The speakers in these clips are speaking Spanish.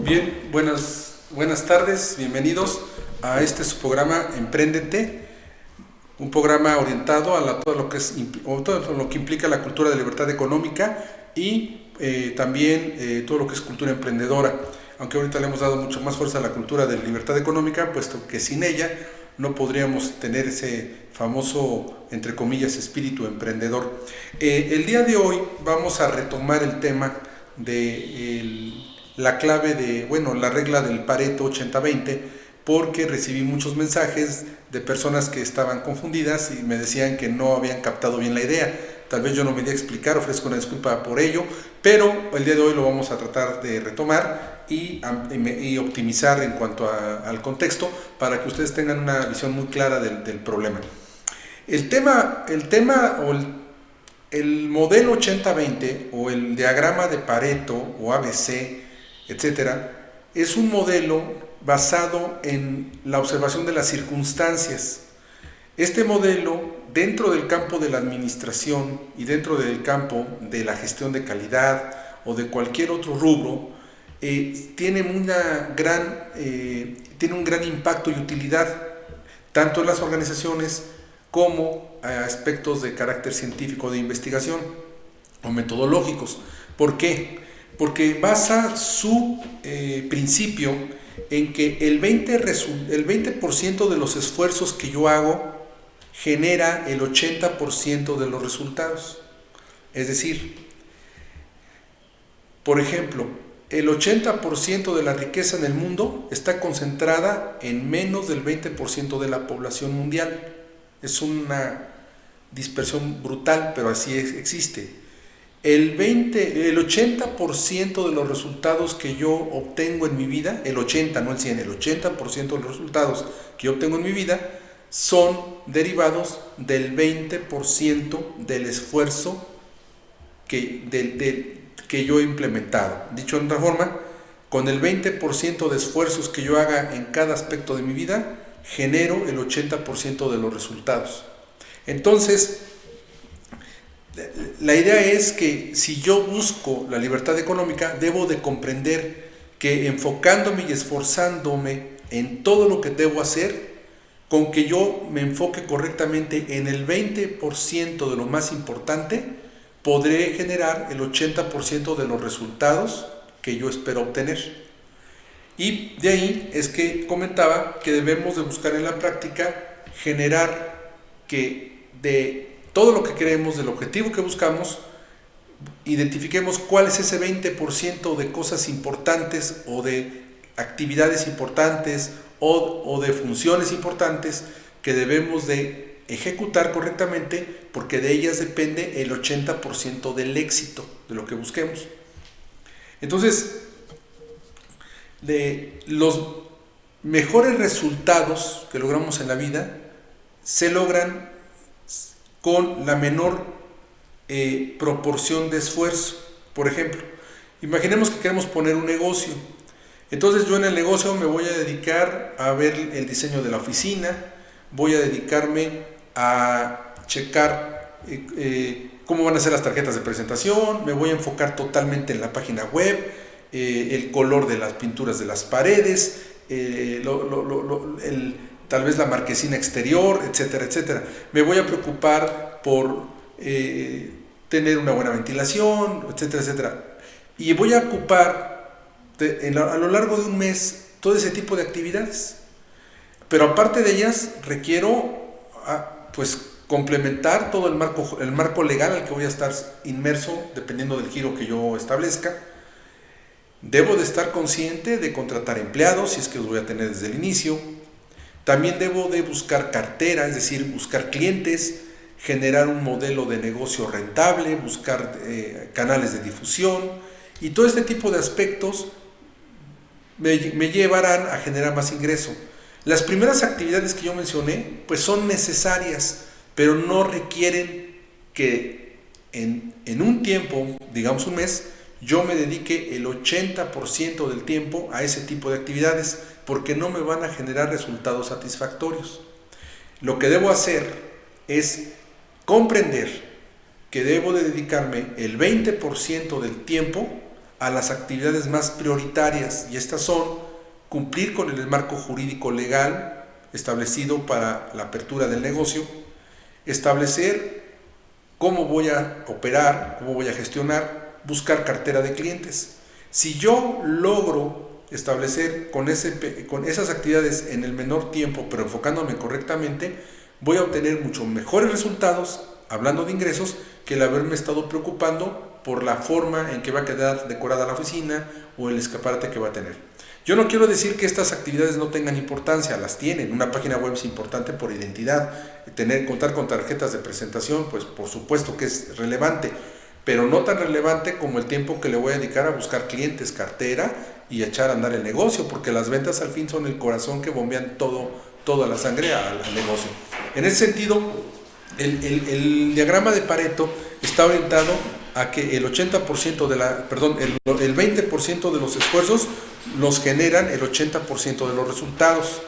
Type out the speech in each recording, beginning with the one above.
Bien, buenas tardes, bienvenidos a este su programa Emprendete, un programa orientado a todo lo que todo lo que implica la cultura de libertad económica y también todo lo que es cultura emprendedora. Aunque ahorita le hemos dado mucho más fuerza a la cultura de libertad económica, puesto que sin ella no podríamos tener ese famoso, entre comillas, espíritu emprendedor. El día de hoy vamos a retomar el tema de la clave de, bueno, la regla del Pareto 80-20, porque recibí muchos mensajes de personas que estaban confundidas y me decían que no habían captado bien la idea. Tal vez yo no me di a explicar, ofrezco una disculpa por ello, pero el día de hoy lo vamos a tratar de retomar y optimizar en cuanto al contexto para que ustedes tengan una visión muy clara del problema. El tema o el modelo 80-20 o el diagrama de Pareto o ABC, etcétera, es un modelo basado en la observación de las circunstancias. Este modelo, dentro del campo de la administración y dentro del campo de la gestión de calidad o de cualquier otro rubro, tiene un gran impacto y utilidad, tanto en las organizaciones como a aspectos de carácter científico de investigación o metodológicos. ¿Por qué? Porque basa su principio en que el 20% de los esfuerzos que yo hago genera el 80% de los resultados. Es decir, por ejemplo, el 80% de la riqueza en el mundo está concentrada en menos del 20% de la población mundial. Es una dispersión brutal, pero así existe. El 80% de los resultados que yo obtengo en mi vida, el 80, no el 100, el 80% de los resultados que yo obtengo en mi vida son derivados del 20% del esfuerzo que yo he implementado. Dicho de otra forma, con el 20% de esfuerzos que yo haga en cada aspecto de mi vida, genero el 80% de los resultados. Entonces, la idea es que si yo busco la libertad económica, debo de comprender que enfocándome y esforzándome en todo lo que debo hacer, con que yo me enfoque correctamente en el 20% de lo más importante, podré generar el 80% de los resultados que yo espero obtener. Y de ahí es que comentaba que debemos de buscar en la práctica generar que de todo lo que queremos, del objetivo que buscamos, identifiquemos cuál es ese 20% de cosas importantes o de actividades importantes o de funciones importantes que debemos de ejecutar correctamente, porque de ellas depende el 80% del éxito de lo que busquemos. Entonces, de los mejores resultados que logramos en la vida se logran con la menor proporción de esfuerzo. Por ejemplo, imaginemos que queremos poner un negocio. Entonces yo en el negocio me voy a dedicar a ver el diseño de la oficina, voy a dedicarme a checar cómo van a ser las tarjetas de presentación, me voy a enfocar totalmente en la página web, el color de las pinturas de las paredes, tal vez la marquesina exterior, etcétera, etcétera. Me voy a preocupar por tener una buena ventilación, etcétera, etcétera. Y voy a ocupar a lo largo de un mes todo ese tipo de actividades. Pero aparte de ellas, requiero pues complementar todo el marco legal al que voy a estar inmerso, dependiendo del giro que yo establezca. Debo de estar consciente de contratar empleados, si es que los voy a tener desde el inicio. También debo de buscar cartera, es decir, buscar clientes, generar un modelo de negocio rentable, buscar canales de difusión, y todo este tipo de aspectos me llevarán a generar más ingreso. Las primeras actividades que yo mencioné pues son necesarias, pero no requieren que en un tiempo, digamos un mes, yo me dedique el 80% del tiempo a ese tipo de actividades, porque no me van a generar resultados satisfactorios. Lo que debo hacer es comprender que debo de dedicarme el 20% del tiempo a las actividades más prioritarias, y estas son cumplir con el marco jurídico legal establecido para la apertura del negocio, establecer cómo voy a operar, cómo voy a gestionar, buscar cartera de clientes. Si yo logro establecer con esas actividades en el menor tiempo, pero enfocándome correctamente, voy a obtener mucho mejores resultados, hablando de ingresos, que el haberme estado preocupando por la forma en que va a quedar decorada la oficina o el escaparate que va a tener. Yo no quiero decir que estas actividades no tengan importancia, las tienen. Una página web es importante por identidad, contar con tarjetas de presentación, pues por supuesto que es relevante, pero no tan relevante como el tiempo que le voy a dedicar a buscar clientes, cartera y a echar a andar el negocio, porque las ventas al fin son el corazón que bombean toda la sangre al negocio. En ese sentido, el diagrama de Pareto está orientado a que el 80% el 20% de los esfuerzos los generan el 80% de los resultados.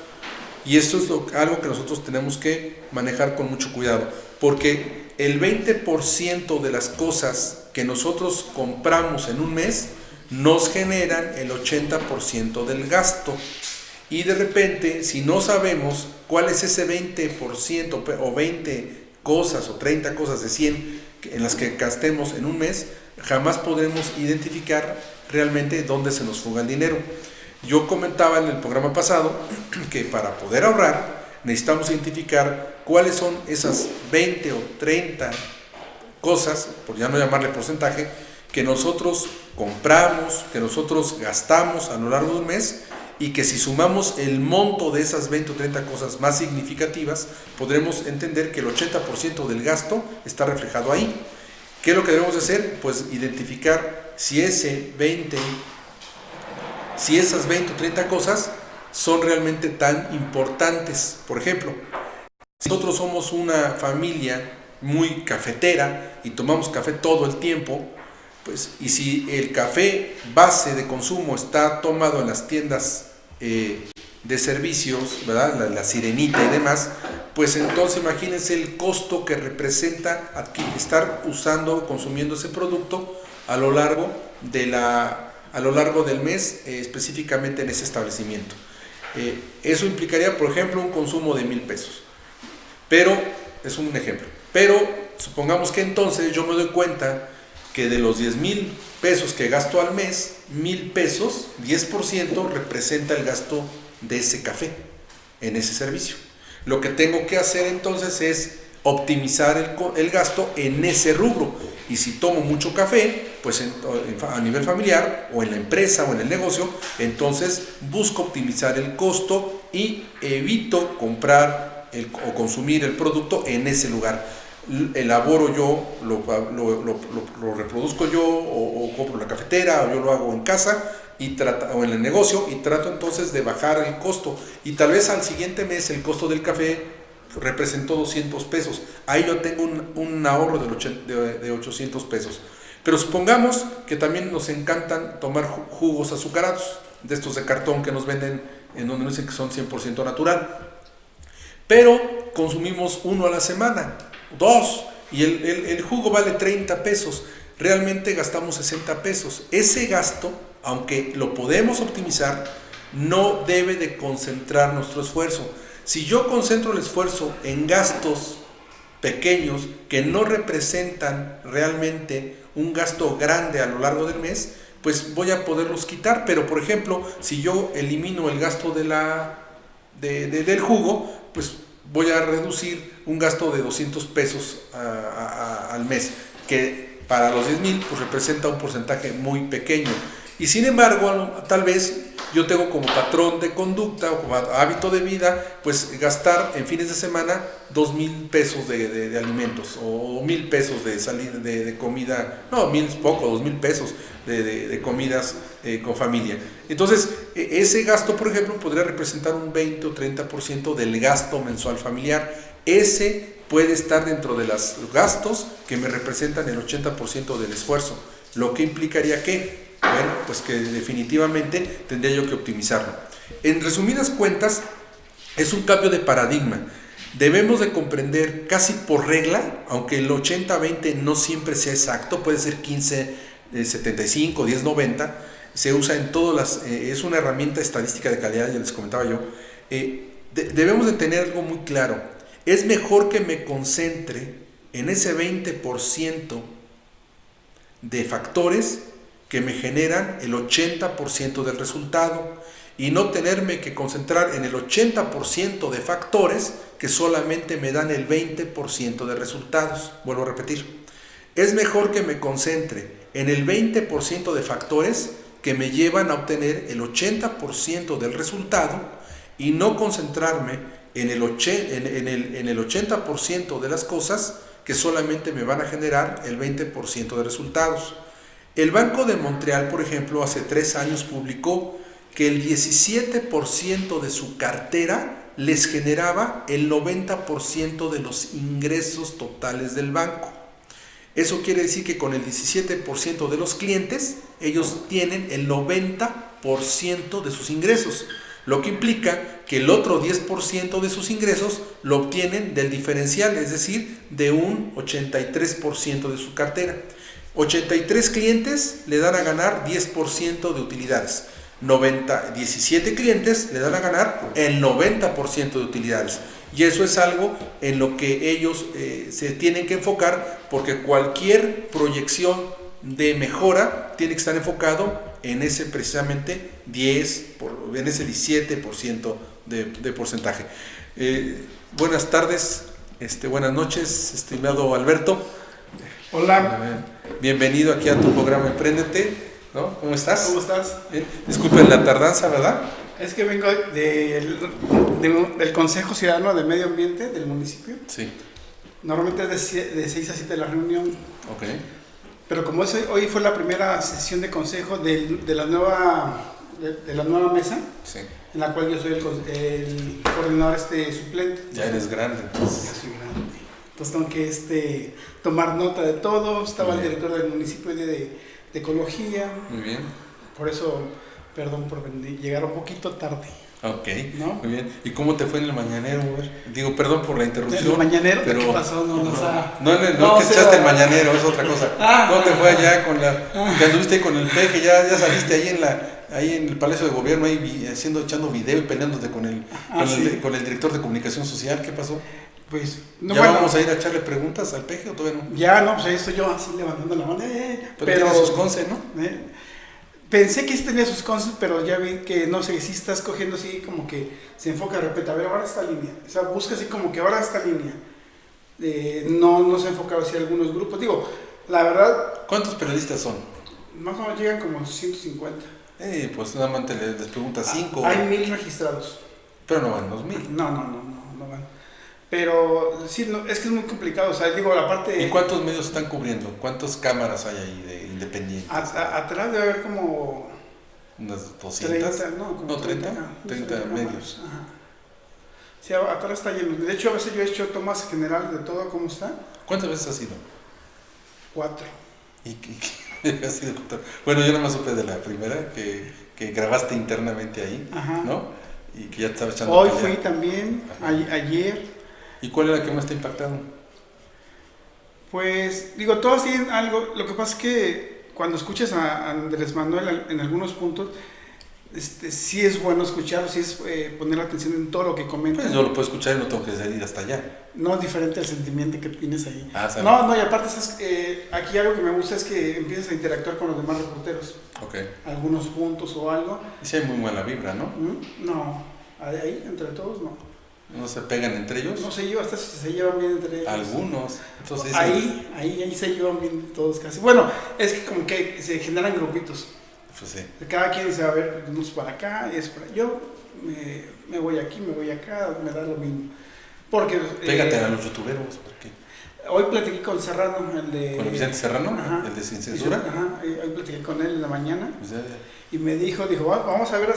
Y esto es algo que nosotros tenemos que manejar con mucho cuidado, porque el 20% de las cosas que nosotros compramos en un mes nos generan el 80% del gasto. Y de repente, si no sabemos cuál es ese 20% o 20 cosas o 30 cosas de 100 en las que gastemos en un mes, jamás podremos identificar realmente dónde se nos fuga el dinero. Yo comentaba en el programa pasado que para poder ahorrar necesitamos identificar cuáles son esas 20 o 30 cosas, por ya no llamarle porcentaje, que nosotros compramos, que nosotros gastamos a lo largo de un mes, y que si sumamos el monto de esas 20 o 30 cosas más significativas, podremos entender que el 80% del gasto está reflejado ahí. ¿Qué es lo que debemos hacer? Pues identificar si esas 20 o 30 cosas son realmente tan importantes. Por ejemplo, si nosotros somos una familia muy cafetera y tomamos café todo el tiempo, pues, y si el café base de consumo está tomado en las tiendas de servicios, ¿verdad? La Sirenita y demás, pues entonces imagínense el costo que representa estar usando o consumiendo ese producto a lo largo del mes, específicamente en ese establecimiento. Eso implicaría, por ejemplo, un consumo de 1,000 pesos. Pero, es un ejemplo. Pero, supongamos que entonces yo me doy cuenta que de los 10,000 pesos que gasto al mes, 1,000 pesos, 10% representa el gasto de ese café en ese servicio. Lo que tengo que hacer entonces es optimizar el gasto en ese rubro. Y si tomo mucho café, pues a nivel familiar o en la empresa o en el negocio, entonces busco optimizar el costo y evito comprar o consumir el producto en ese lugar. Elaboro yo, lo reproduzco yo, o compro en la cafetera, o yo lo hago en casa o en el negocio, y trato entonces de bajar el costo, y tal vez al siguiente mes el costo del café representó 200 pesos, ahí yo tengo un ahorro de 800 pesos. Pero supongamos que también nos encantan tomar jugos azucarados, de estos de cartón que nos venden, en donde nos dicen que son 100% natural, pero consumimos uno a la semana, 2, y el jugo vale 30 pesos, realmente gastamos 60 pesos. Ese gasto, aunque lo podemos optimizar, no debe de concentrar nuestro esfuerzo. Si yo concentro el esfuerzo en gastos pequeños que no representan realmente un gasto grande a lo largo del mes, pues voy a poderlos quitar. Pero por ejemplo, si yo elimino el gasto del jugo, pues voy a reducir un gasto de 200 pesos al mes, que para los 10,000 pues representa un porcentaje muy pequeño. Y sin embargo, tal vez yo tengo como patrón de conducta o como hábito de vida, pues gastar en fines de semana 2,000 pesos de alimentos, o 1,000 pesos de salir de comida, no, 1,000 es poco, 2,000 pesos de comidas con familia. Entonces, ese gasto, por ejemplo, podría representar un 20 o 30% del gasto mensual familiar. Ese puede estar dentro de los gastos que me representan el 80% del esfuerzo, lo que implicaría que, bueno, pues que definitivamente tendría yo que optimizarlo. En resumidas cuentas, es un cambio de paradigma. Debemos de comprender casi por regla, aunque el 80-20 no siempre sea exacto, puede ser 15 75, 10-90, se usa en todas las, es una herramienta estadística de calidad, ya les comentaba yo. Debemos de tener algo muy claro, es mejor que me concentre en ese 20% de factores que me generan el 80% del resultado y no tenerme que concentrar en el 80% de factores que solamente me dan el 20% de resultados. Vuelvo a repetir, es mejor que me concentre en el 20% de factores que me llevan a obtener el 80% del resultado y no concentrarme en el 80% de las cosas que solamente me van a generar el 20% de resultados. El Banco de Montreal, por ejemplo, hace 3 años publicó que el 17% de su cartera les generaba el 90% de los ingresos totales del banco. Eso quiere decir que con el 17% de los clientes, ellos tienen el 90% de sus ingresos, lo que implica que el otro 10% de sus ingresos lo obtienen del diferencial, es decir, de un 83% de su cartera. 83 clientes le dan a ganar 10% de utilidades. 17 clientes le dan a ganar el 90% de utilidades. Y eso es algo en lo que ellos se tienen que enfocar, porque cualquier proyección de mejora tiene que estar enfocado en ese precisamente en ese 17% de porcentaje. Buenas tardes, buenas noches, estimado Alberto. Hola. Bienvenido aquí a tu programa Emprendete, ¿no? ¿Cómo estás? ¿Cómo estás? Bien. Disculpen la tardanza, ¿verdad? Es que vengo del Consejo Ciudadano de Medio Ambiente del municipio. Sí. Normalmente es de 6 a 7 la reunión. Ok. Pero como hoy fue la primera sesión de consejo de la nueva mesa, Sí. en la cual yo soy el coordinador suplente. Ya eres grande, entonces. Ya soy grande. Entonces tengo que tomar nota de todo. Estaba el director del municipio de ecología. Muy bien. Por eso, perdón por llegar un poquito tarde. Ok, ¿no? Muy bien. ¿Y cómo te fue en el mañanero? Digo, perdón por la interrupción. ¿En el mañanero? Pero ¿Qué pasó? No que echaste el mañanero, es otra cosa. ¿Cómo te fue allá que anduviste con el peje? Ya saliste ahí en el Palacio de Gobierno, echando video y peleándote con el director de comunicación social. ¿Qué pasó? Pues, ¿Vamos a ir a echarle preguntas al peje o todavía no? Ya, no, pues ahí estoy yo así levantando la mano. Pero tiene sus conce, ¿no? Pensé que sí tenía sus conce, pero ya vi que, no sé, si estás cogiendo así como que se enfoca de repente, a ver, ahora esta línea. O sea, busca así como que ahora esta línea. No se ha enfocado hacia algunos grupos. Digo, la verdad... ¿Cuántos periodistas son? Más o menos llegan como 150. Pues nada más les preguntas 5. Hay 1000 registrados. Pero no van 2000. No van. Pero sí, es que es muy complicado, o sea, digo, la parte... ¿Y cuántos medios están cubriendo? ¿Cuántas cámaras hay ahí de independientes? Atrás debe haber como... ¿Unas 200? 30, no, como 30 medios. Ajá. Sí, atrás está lleno. De hecho, a veces yo he hecho tomas general de todo cómo está. ¿Cuántas veces has ido? 4. ¿Y qué has ido? Bueno, yo nada más supe de la primera, que grabaste internamente ahí, Ajá. ¿no? Y que ya te estaba echando... Hoy fui también, ayer... ¿Y cuál era la que más te ha impactado? Pues, digo, todos tienen algo. Lo que pasa es que cuando escuchas a Andrés Manuel en algunos puntos, sí es bueno escucharlo, sí es poner atención en todo lo que comenta. Pues yo lo puedo escuchar y no tengo que ir hasta allá. No es diferente al sentimiento que tienes ahí. ¿Sabes? No, y aparte, aquí algo que me gusta es que empiezas a interactuar con los demás reporteros. Ok. Algunos puntos o algo. Y sí hay muy buena vibra, ¿no? No, ahí, entre todos, no. ¿No se pegan entre ellos? No se llevan, hasta se llevan bien entre ellos. Algunos. Entonces, ahí se llevan bien todos casi. Bueno, es que como que se generan grupitos. Pues sí. Cada quien dice, a ver, unos para acá, es para... Yo me voy aquí, me voy acá, me da lo mismo. Porque... Pégate a los youtuberos, porque... Hoy platiqué con Serrano, el de... ¿Con Vicente Serrano? Ajá. ¿El de Sin Censura? Ajá, hoy platiqué con él en la mañana. Pues y me dijo, vamos a ver,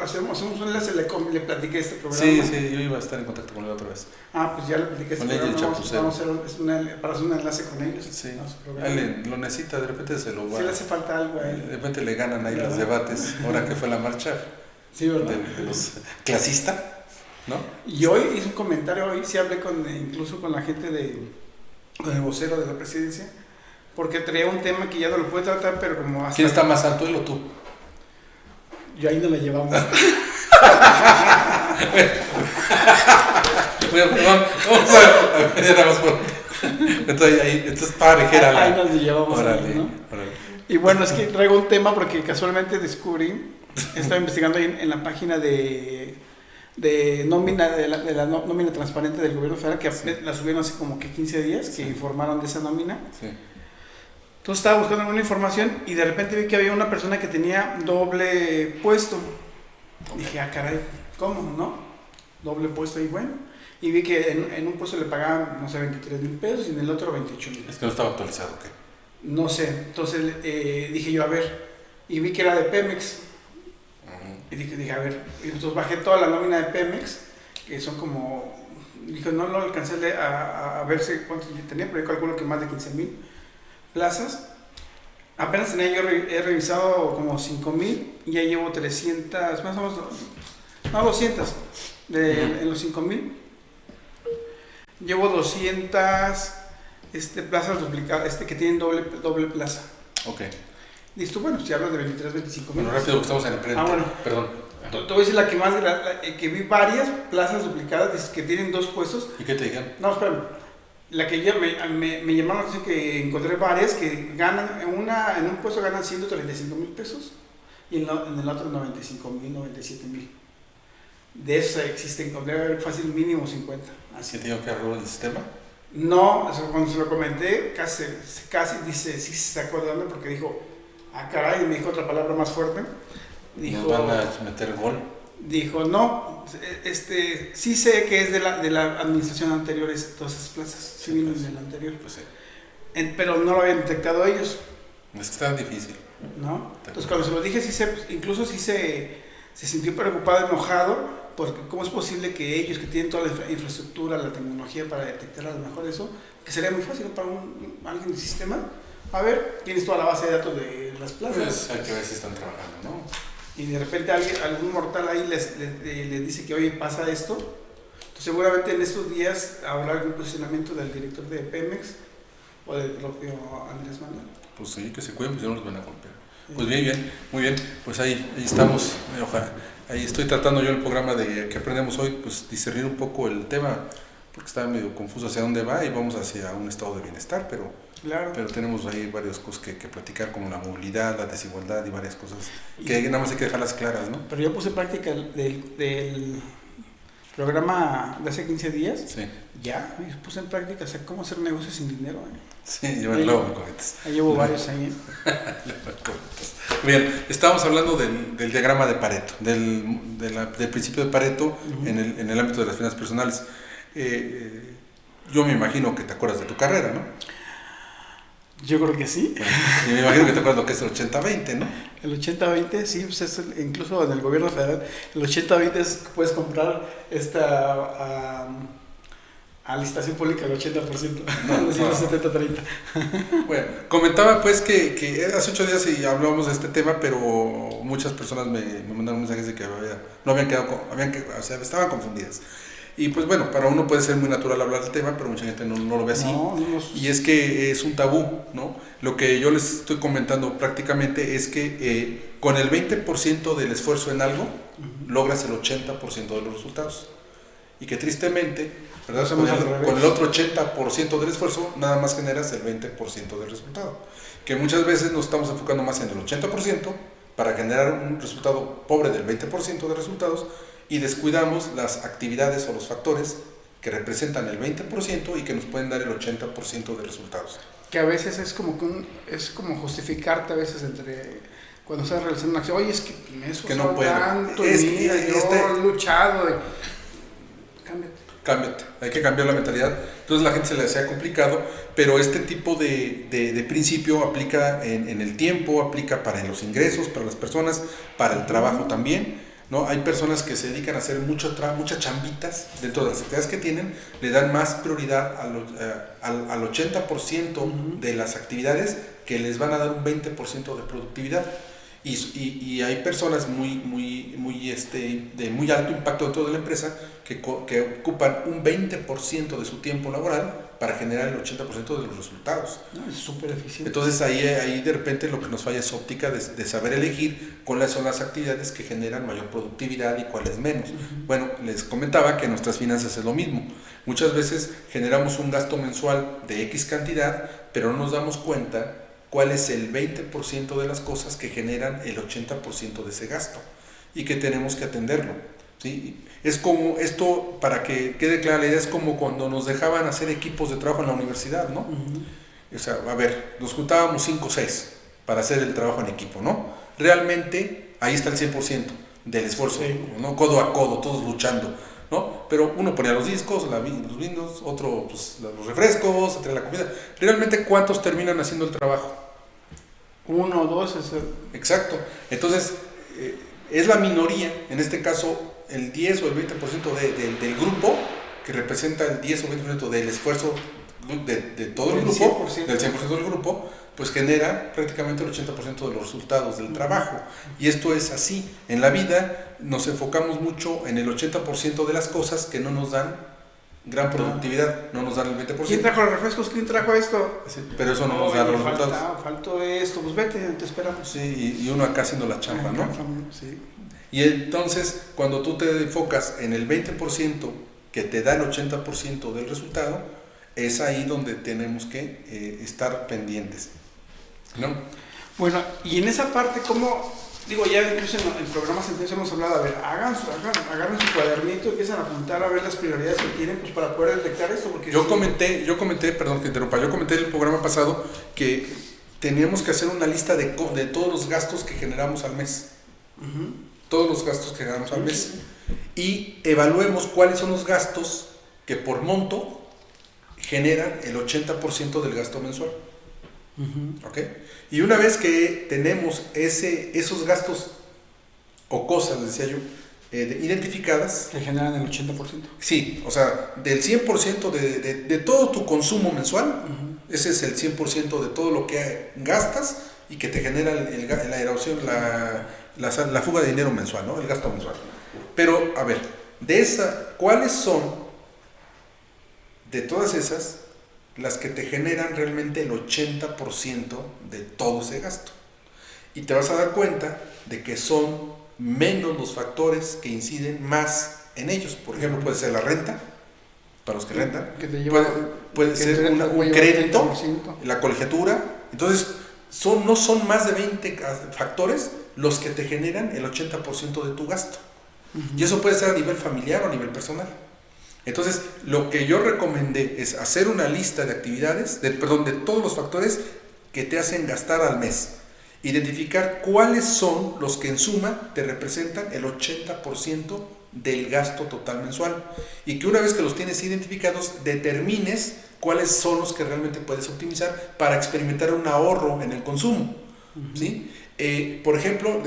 hacemos un enlace, le platiqué este programa. Sí, yo iba a estar en contacto con él otra vez. Pues ya le platiqué este programa. Vamos a hacer para hacer un enlace con ellos. Sí, él lo necesita, de repente se lo va. Sí le hace falta algo a él. De repente le ganan ahí los debates, ahora que fue la marcha sí, ¿verdad? de los clasistas, ¿no? Y hoy hice un comentario, hoy sí hablé incluso con la gente con el vocero de la presidencia. porque traía un tema que ya no lo puede tratar, pero como hasta... ¿Quién está más alto, él o tú? Yo ahí no la llevamos. Bueno, vamos a ver, nada más por... Entonces parejera Ahí nos llevamos. Órale, ¿no? órale. Y bueno, es que traigo un tema porque casualmente descubrí, estaba investigando ahí en la página de nómina, de la nómina transparente del gobierno federal, que la subieron hace como que 15 días, que informaron de esa nómina. Sí. Entonces estaba buscando alguna información y de repente vi que había una persona que tenía doble puesto. Dije, ah, caray, ¿cómo, no? Doble puesto y bueno. Y vi que en un puesto le pagaban, no sé, 23,000 pesos y en el otro 28,000. Es que no estaba actualizado, ¿qué? No sé, entonces dije yo, a ver, y vi que era de Pemex. Y dije, a ver, y entonces bajé toda la nómina de Pemex, que son como, dije, no lo alcancé a ver cuántos yo tenía, pero yo calculo que más de 15,000 plazas. Apenas he revisado como 5,000 y ya llevo 300, más o menos, no, 200 en los 5,000. Llevo 200 plazas duplicadas, que tienen doble plaza. Ok. Listo, bueno, si hablas de 23, 25 mil. Bueno, rápido, que estamos en el crédito. Bueno. Perdón. Te voy a decir la que más, que vi varias plazas duplicadas que tienen dos puestos. ¿Y qué te dijeron? No, espérame. La que ya me llamaron la atención, que encontré varias que ganan, en un puesto ganan 135,000 pesos y en el otro 95,000, 97,000. De eso existen, debe haber fácil mínimo 50. ¿Así te digo que arregló el sistema? No, cuando se lo comenté, casi dice, sí se sacó de onda porque dijo, ah, caray, me dijo otra palabra más fuerte. Dijo, ¿Nos van a meter gol? Dijo, no, sí sé que es de la administración anterior, todas esas plazas, sí vino de la anterior. Pues sí. Pero no lo habían detectado ellos. Es que está difícil. ¿No? Entonces cuando se lo dije, incluso sí se sintió preocupado, enojado, porque cómo es posible que ellos, que tienen toda la infraestructura, la tecnología para detectar a lo mejor eso, que sería muy fácil para alguien del sistema. A ver, tienes toda la base de datos de las plazas. Pues hay que ver si están trabajando, ¿no? Y de repente algún mortal ahí les dice que oye, pasa esto. Entonces, seguramente en estos días habrá algún posicionamiento del director de Pemex o del propio Andrés Manuel. Pues sí, que se cuiden, pues ya no los van a golpear. Pues bien, muy bien, pues ahí estamos. Ojalá. Ahí estoy tratando yo el programa de que aprendemos hoy, pues discernir un poco el tema, porque está medio confuso hacia dónde va y vamos hacia un estado de bienestar, pero tenemos ahí varias cosas que platicar, como la movilidad, la desigualdad y varias cosas que nada más hay que dejarlas claras, ¿no? Pero yo puse en práctica del programa de hace 15 días, sí. Ya, puse en práctica, o sea, cómo hacer negocios sin dinero. Sí, yo luego me comentas. Ahí llevo varios ahí. Bien, estábamos hablando del diagrama de Pareto, del principio de Pareto en el ámbito de las finanzas personales. Yo me imagino que te acuerdas de tu carrera, ¿no? Yo creo que sí. Bueno, y me imagino que te acuerdas lo que es el 80-20, ¿no? El 80-20, sí, pues es incluso en el gobierno federal, el 80-20 es que puedes comprar esta a licitación pública el 80%, no, 70-30. Bueno, comentaba pues que hace 8 días y hablábamos de este tema, pero muchas personas me mandaron mensajes de que no habían quedado, o sea, estaban confundidas. Y pues bueno, para uno puede ser muy natural hablar del tema, pero mucha gente no lo ve así. Y es que es un tabú, ¿no? Lo que yo les estoy comentando prácticamente es que con el 20% del esfuerzo en algo, logras el 80% de los resultados. Y que tristemente, ¿verdad? Con el otro 80% del esfuerzo, nada más generas el 20% del resultado. Que muchas veces nos estamos enfocando más en el 80% para generar un resultado pobre del 20% de resultados, y descuidamos las actividades o los factores que representan el 20% y que nos pueden dar el 80% de resultados. Que a veces es como justificarte a veces cuando estás realizando una acción, oye, es que me he no puedo. Tanto, yo he luchado. Cámbiate, hay que cambiar la mentalidad. Entonces la gente se le hacía complicado, pero este tipo de principio aplica en el tiempo, aplica para los ingresos, para las personas, para el trabajo también. ¿No? Hay personas que se dedican a hacer muchas chambitas dentro de las actividades que tienen, le dan más prioridad al 80% de las actividades que les van a dar un 20% de productividad. y hay personas de muy alto impacto dentro de la empresa que ocupan un 20% de su tiempo laboral para generar el 80% de los resultados. No, es súper eficiente. Entonces ahí de repente lo que nos falla es óptica de saber elegir cuáles son las actividades que generan mayor productividad y cuáles menos. Bueno, les comentaba que en nuestras finanzas es lo mismo. Muchas veces generamos un gasto mensual de X cantidad, pero no nos damos cuenta cuál es el 20% de las cosas que generan el 80% de ese gasto y que tenemos que atenderlo, ¿sí? Es como esto, para que quede clara la idea, es como cuando nos dejaban hacer equipos de trabajo en la universidad, ¿no? O sea, a ver, nos juntábamos 5 o 6 para hacer el trabajo en equipo, ¿no? Realmente ahí está el 100% del esfuerzo, ¿no? Codo a codo, todos luchando, ¿no? Pero uno ponía los discos, los vinos, otro pues, los refrescos, otro la comida. Realmente, ¿cuántos terminan haciendo el trabajo? 1 o 2. Exacto. Entonces, es la minoría, en este caso, el 10 o el 20% del grupo, que representa el 10 o 20% del esfuerzo de todo el grupo, 100%. del 100% del grupo, pues genera prácticamente el 80% de los resultados del trabajo. Y esto es así. En la vida nos enfocamos mucho en el 80% de las cosas que no nos dan gran productividad, no nos dan el 20%. ¿Quién trajo los refrescos? ¿Quién trajo esto? Sí, pero eso no nos da los resultados. Faltó esto, pues vete, te esperamos. Sí, y uno acá haciendo la chamba, ¿no? Sí. Y entonces, cuando tú te enfocas en el 20% que te da el 80% del resultado, es ahí donde tenemos que estar pendientes, ¿no? Bueno, y en esa parte, ¿cómo? Digo, ya incluso en programas anteriores hemos hablado, a ver, agarren su cuadernito, empiezan a apuntar a ver las prioridades que tienen, pues para poder detectar esto. Porque yo comenté, perdón que interrumpa, yo comenté en el programa pasado que teníamos que hacer una lista de todos los gastos que generamos al mes. Todos los gastos que generamos al mes. Y evaluemos cuáles son los gastos que por monto generan el 80% del gasto mensual. ¿Ok? Y una vez que tenemos esos gastos o cosas, decía yo, identificadas, que generan el 80%. Sí, o sea, del 100% de todo tu consumo mensual, ese es el 100% de todo lo que gastas y que te genera la erosión, la fuga de dinero mensual, ¿no? El gasto mensual. Pero, a ver, ¿cuáles son de todas esas las que te generan realmente el 80% de todo ese gasto? Y te vas a dar cuenta de que son menos los factores que inciden más en ellos. Por ejemplo, puede ser la renta, para los que rentan, puede ser un crédito, la colegiatura. Entonces, no son más de 20 factores los que te generan el 80% de tu gasto. Y eso puede ser a nivel familiar o a nivel personal. Entonces, lo que yo recomendé es hacer una lista de actividades, de todos los factores que te hacen gastar al mes. Identificar cuáles son los que en suma te representan el 80% del gasto total mensual. Y que una vez que los tienes identificados, determines cuáles son los que realmente puedes optimizar para experimentar un ahorro en el consumo. ¿Sí? Por ejemplo,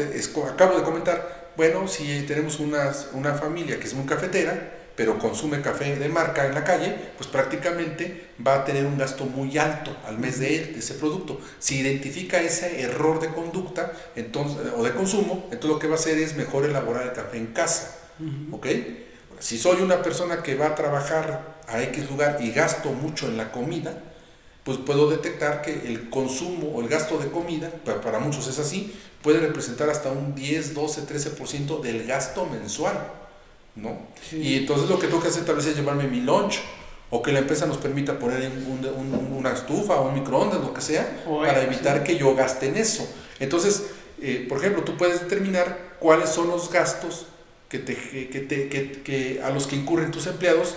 acabo de comentar, bueno, si tenemos una familia que es muy cafetera, pero consume café de marca en la calle, pues prácticamente va a tener un gasto muy alto al mes de ese producto. Si identifica ese error de conducta o de consumo, entonces lo que va a hacer es mejor elaborar el café en casa. ¿Ok? Si soy una persona que va a trabajar a X lugar y gasto mucho en la comida, pues puedo detectar que el consumo o el gasto de comida, para muchos es así, puede representar hasta un 10, 12, 13% del gasto mensual, ¿no? Sí. Y entonces lo que tengo que hacer tal vez es llevarme mi lunch, o que la empresa nos permita poner una estufa o un microondas, lo que sea, para evitar que yo gaste en eso. Entonces, por ejemplo, tú puedes determinar cuáles son los gastos a los que incurren tus empleados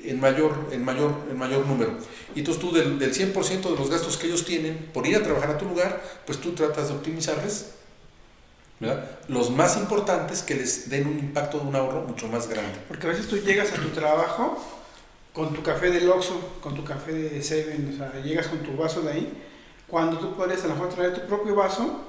en mayor número. Y entonces tú del 100% de los gastos que ellos tienen por ir a trabajar a tu lugar, pues tú tratas de optimizarles, ¿verdad?, los más importantes que les den un impacto de un ahorro mucho más grande. Porque a veces tú llegas a tu trabajo con tu café del Oxxo, con tu café de Seven, o sea, llegas con tu vaso de ahí, cuando tú puedes a lo mejor traer tu propio vaso,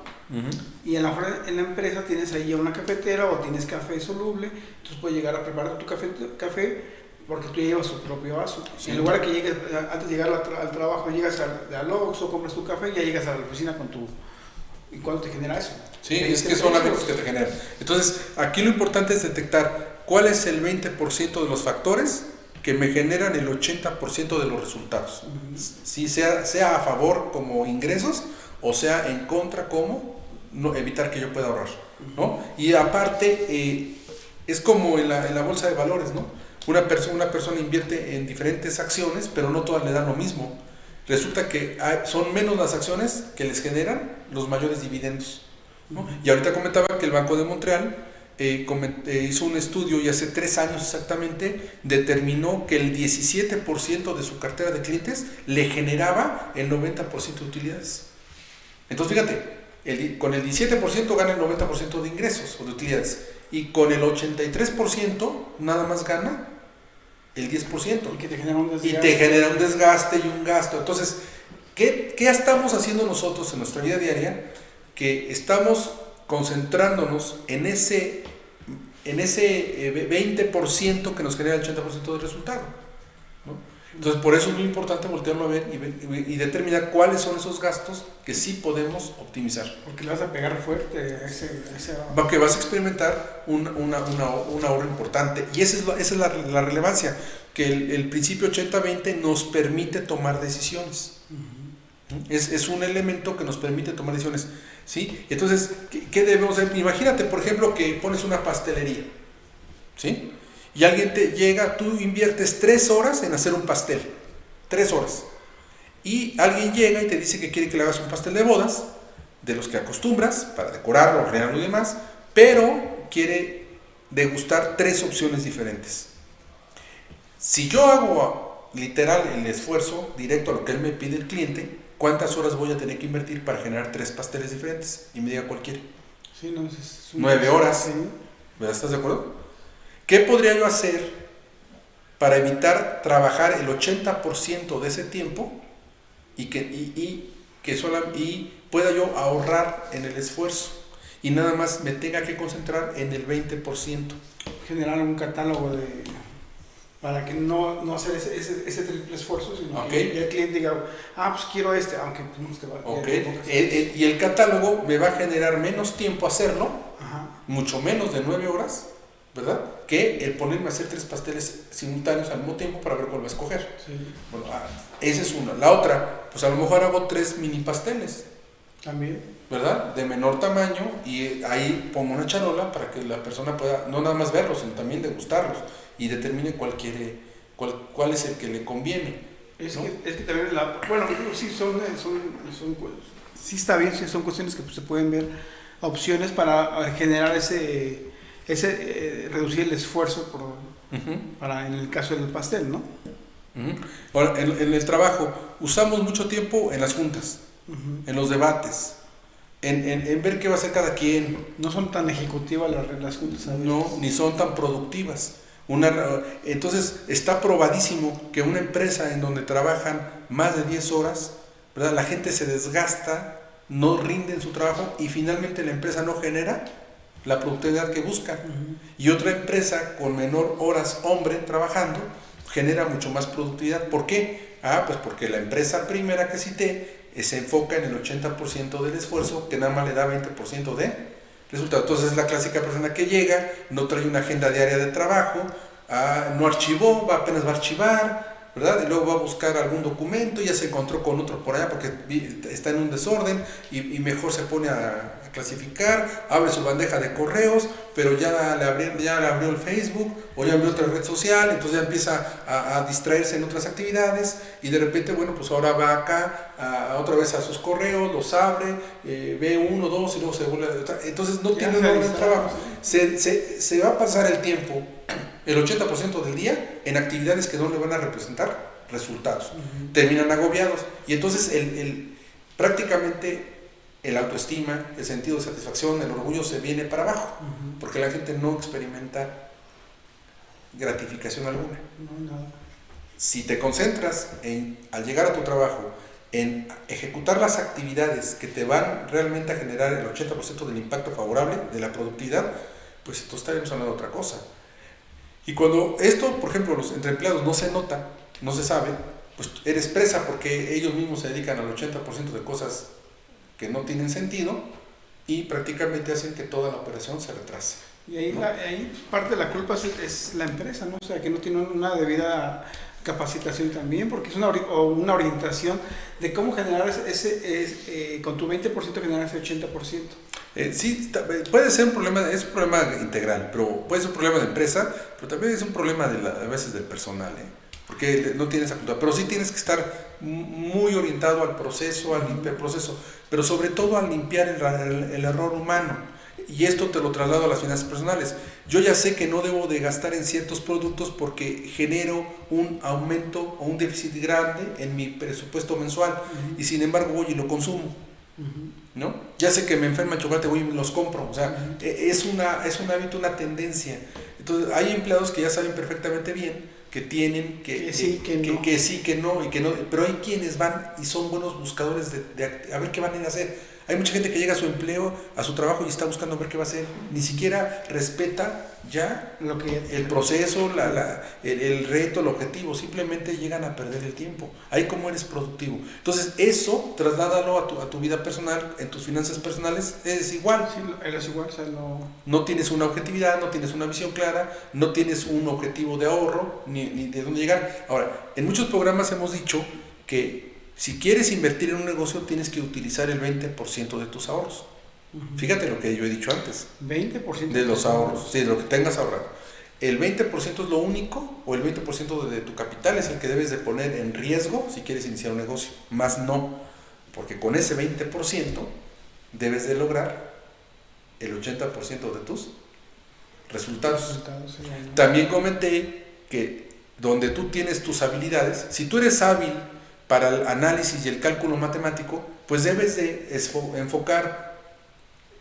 y a lo mejor en la empresa tienes ahí una cafetera o tienes café soluble, entonces puedes llegar a preparar tu café porque tú llevas tu propio vaso. Sí. En lugar de que llegues, antes de llegar al trabajo, llegas al Oxxo, compras tu café y ya llegas a la oficina con tu ¿Y cuánto te genera eso? Sí, es que son hábitos que te generan. Entonces, aquí lo importante es detectar cuál es el 20% de los factores que me generan el 80% de los resultados. Si sea a favor como ingresos o sea en contra como evitar que yo pueda ahorrar, ¿no? Y aparte, es como en la bolsa de valores, ¿no? Una persona invierte en diferentes acciones, pero no todas le dan lo mismo. Resulta que son menos las acciones que les generan los mayores dividendos, ¿no? Y ahorita comentaba que el Banco de Montreal hizo un estudio y hace 3 años exactamente determinó que el 17% de su cartera de clientes le generaba el 90% de utilidades. Entonces fíjate, con el 17% gana el 90% de ingresos o de utilidades y con el 83% nada más gana el 10%. Y que te genera un desgaste. Y te genera un desgaste y un gasto. Entonces, ¿qué estamos haciendo nosotros en nuestra vida diaria? Que estamos concentrándonos en ese 20% que nos genera el 80% del resultado, ¿no? Entonces, por eso es muy importante voltearlo a ver y determinar cuáles son esos gastos que sí podemos optimizar. Porque le vas a pegar fuerte a ese... Porque vas a experimentar un ahorro importante. Y esa es la relevancia, que el principio 80-20 nos permite tomar decisiones. Es un elemento que nos permite tomar decisiones, ¿sí? Entonces, ¿qué debemos hacer? Imagínate, por ejemplo, que pones una pastelería, ¿sí? Y alguien te llega, tú inviertes 3 horas en hacer un pastel, 3 horas. Y alguien llega y te dice que quiere que le hagas un pastel de bodas, de los que acostumbras, para decorarlo, hornearlo y demás, pero quiere degustar 3 opciones diferentes. Si yo hago literal el esfuerzo directo a lo que él me pide el cliente, ¿cuántas horas voy a tener que invertir para generar 3 pasteles diferentes? Y me diga cuál quiere. Sí, no, 9 horas. Sí. ¿Estás de acuerdo? ¿Qué podría yo hacer para evitar trabajar el 80% de ese tiempo y pueda yo ahorrar en el esfuerzo y nada más me tenga que concentrar en el 20%? Generar un catálogo para que no hacer ese triple esfuerzo, sino que el cliente diga, pues quiero aunque no te va a... Y el catálogo me va a generar menos tiempo hacerlo, mucho menos de 9 horas, ¿verdad? Que el ponerme a hacer 3 pasteles simultáneos al mismo tiempo para ver cuál va a escoger. Sí. Bueno, esa es una. La otra, pues a lo mejor hago 3 mini pasteles. También. ¿Verdad? De menor tamaño, y ahí pongo una charola para que la persona pueda no nada más verlos, sino también degustarlos y determine cuál es el que le conviene. Es ¿no? que también bueno, sí sí está bien, sí son cuestiones que se pueden ver, opciones para generar reducir el esfuerzo para en el caso del pastel, ¿no? Ahora, en el trabajo usamos mucho tiempo en las juntas, en los debates, en ver qué va a hacer cada quien. No son tan ejecutivas las juntas a veces. No, ni son tan productivas. Entonces está probadísimo que una empresa en donde trabajan más de 10 horas, ¿verdad? La gente se desgasta, no rinde en su trabajo y finalmente la empresa no genera la productividad que busca. Y otra empresa con menor horas hombre trabajando genera mucho más productividad. ¿Por qué? Pues porque la empresa primera que cité se enfoca en el 80% del esfuerzo, que nada más le da 20% de resultado. Entonces es la clásica persona que llega, no trae una agenda diaria de trabajo, no archivó, apenas va a archivar, ¿verdad? Y luego va a buscar algún documento, ya se encontró con otro por allá porque está en un desorden y mejor se pone a clasificar, abre su bandeja de correos, pero ya le abrió el Facebook o ya abrió otra red social, entonces ya empieza a distraerse en otras actividades y de repente, bueno, pues ahora va acá otra vez a sus correos, los abre, ve 1, 2 y luego se vuelve a... Entonces no tiene nada de trabajo. Se va a pasar el tiempo, el 80% del día, en actividades que no le van a representar resultados. Terminan agobiados y entonces prácticamente el autoestima, el sentido de satisfacción, el orgullo se viene para abajo, porque la gente no experimenta gratificación alguna. No. Si te concentras al llegar a tu trabajo, en ejecutar las actividades que te van realmente a generar el 80% del impacto favorable de la productividad, pues entonces estaremos hablando de otra cosa. Y cuando esto, por ejemplo, entre empleados no se nota, no se sabe, pues eres presa porque ellos mismos se dedican al 80% de cosas que no tienen sentido, y prácticamente hacen que toda la operación se retrase. Y ahí, ¿no? ahí parte de la culpa es la empresa, ¿no? O sea, que no tiene una debida capacitación también, porque es o una orientación de cómo generar con tu 20% generar ese 80%. Sí, puede ser un problema, es un problema integral, pero puede ser un problema de empresa, pero también es un problema a veces del personal, porque no tienes esa cultura, pero sí tienes que estar muy orientado al proceso, al limpiar el proceso, pero sobre todo al limpiar el error humano. Y esto te lo traslado a las finanzas personales. Yo ya sé que no debo de gastar en ciertos productos porque genero un aumento o un déficit grande en mi presupuesto mensual, y sin embargo voy y lo consumo. ¿No? Ya sé que me enferma el chocolate, voy y los compro. O sea, es un hábito, una tendencia. Entonces, hay empleados que ya saben perfectamente bien que tienen que sí, que no, pero hay quienes van y son buenos buscadores a ver qué van a ir a hacer. Hay mucha gente que llega a su empleo, a su trabajo y está buscando ver qué va a hacer. Ni siquiera respeta ya el proceso, el reto, el objetivo. Simplemente llegan a perder el tiempo. Ahí cómo eres productivo. Entonces eso, trasládalo a tu vida personal, en tus finanzas personales, es igual. Sí, eres igual, o sea, no tienes una objetividad, no tienes una visión clara, no tienes un objetivo de ahorro, ni de dónde llegar. Ahora, en muchos programas hemos dicho que si quieres invertir en un negocio, tienes que utilizar el 20% de tus ahorros. Fíjate lo que yo he dicho antes. 20% de los ahorros, sí, de lo que tengas ahorrado. El 20% es lo único, o el 20% de tu capital es el que debes de poner en riesgo si quieres iniciar un negocio. Más no, porque con ese 20% debes de lograr el 80% de tus resultados. También comenté que donde tú tienes tus habilidades, si tú eres hábil para el análisis y el cálculo matemático, pues debes de enfocar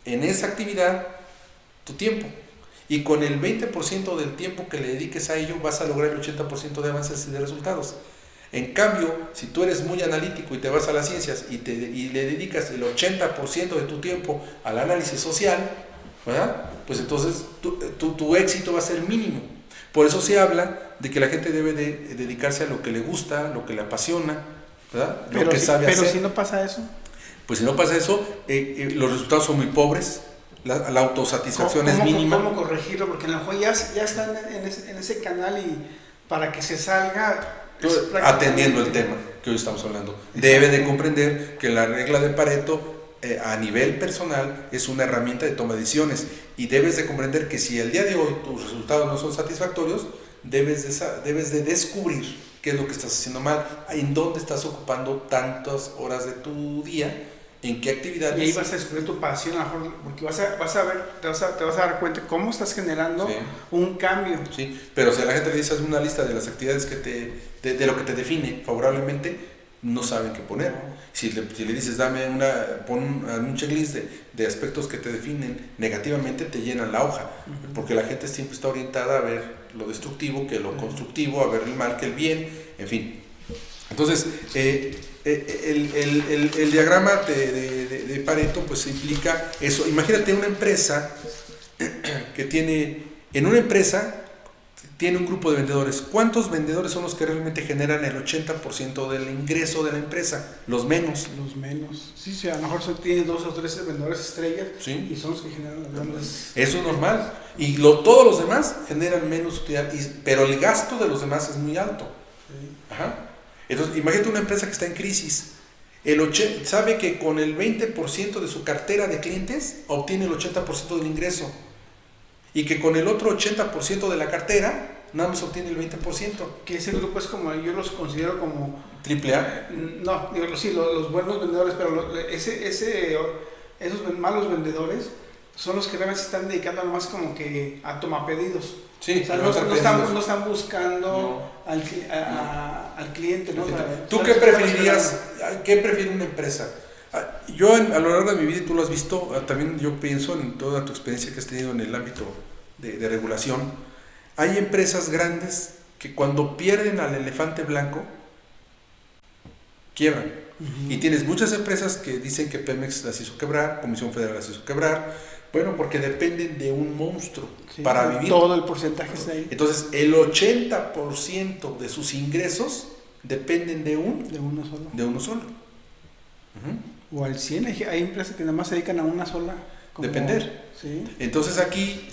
en esa actividad tu tiempo. Y con el 20% del tiempo que le dediques a ello, vas a lograr el 80% de avances y de resultados. En cambio, si tú eres muy analítico y te vas a las ciencias y le dedicas el 80% de tu tiempo al análisis social, ¿verdad? Pues entonces tu éxito va a ser mínimo. Por eso se habla de que la gente debe de dedicarse a lo que le gusta, lo que le apasiona, ¿verdad? Lo que sabe hacer. Pero si no pasa eso. Pues si no pasa eso, los resultados son muy pobres, la autosatisfacción es mínima. ¿Cómo corregirlo? Porque a lo mejor ya están en ese canal y para que se salga... Atendiendo el tema que hoy estamos hablando. Exacto. Debe de comprender que la regla de Pareto a nivel personal es una herramienta de toma de decisiones, y debes de comprender que si el día de hoy tus resultados no son satisfactorios, debes de descubrir qué es lo que estás haciendo mal, en dónde estás ocupando tantas horas de tu día, en qué actividades. Y ahí vas a descubrir tu pasión, porque vas a ver, te vas a dar cuenta cómo estás generando un cambio. Sí, pero si a la gente le dices una lista de las actividades de lo que te define favorablemente, no saben qué poner. Si le dices, pon un checklist de aspectos que te definen negativamente, te llenan la hoja, porque la gente siempre está orientada a ver lo destructivo que lo constructivo, a ver el mal que el bien, en fin. Entonces, el diagrama de Pareto pues implica eso. Imagínate una empresa que tiene un grupo de vendedores. ¿Cuántos vendedores son los que realmente generan el 80% del ingreso de la empresa? Los menos. Sí, a lo mejor tiene 2 o 3 vendedores estrellas, ¿sí? Y son los que generan las grandes. Eso es normal. Y todos los demás generan menos utilidad, pero el gasto de los demás es muy alto. Sí. Ajá. Entonces, imagínate una empresa que está en crisis. Sabe que con el 20% de su cartera de clientes obtiene el 80% del ingreso, y que con el otro 80% de la cartera nada más obtiene el 20%. Que ese grupo es como, yo los considero como... ¿Triple A? No, digo, sí, los buenos vendedores, pero esos malos vendedores son los que realmente se están dedicando más como que a tomar pedidos. Sí, o sea, no están buscando al cliente, ¿no? ¿Tú qué preferirías? ¿Qué prefiere una empresa? Yo a lo largo de mi vida, y tú lo has visto, también yo pienso en toda tu experiencia que has tenido en el ámbito de regulación, hay empresas grandes que cuando pierden al elefante blanco, quiebran. Y tienes muchas empresas que dicen que Pemex las hizo quebrar, Comisión Federal las hizo quebrar, bueno, porque dependen de un monstruo para vivir. Todo el porcentaje está ahí. Entonces, el 80% de sus ingresos dependen de uno solo. O al 100, hay empresas que nada más se dedican a una sola. depender. Sí. Entonces aquí,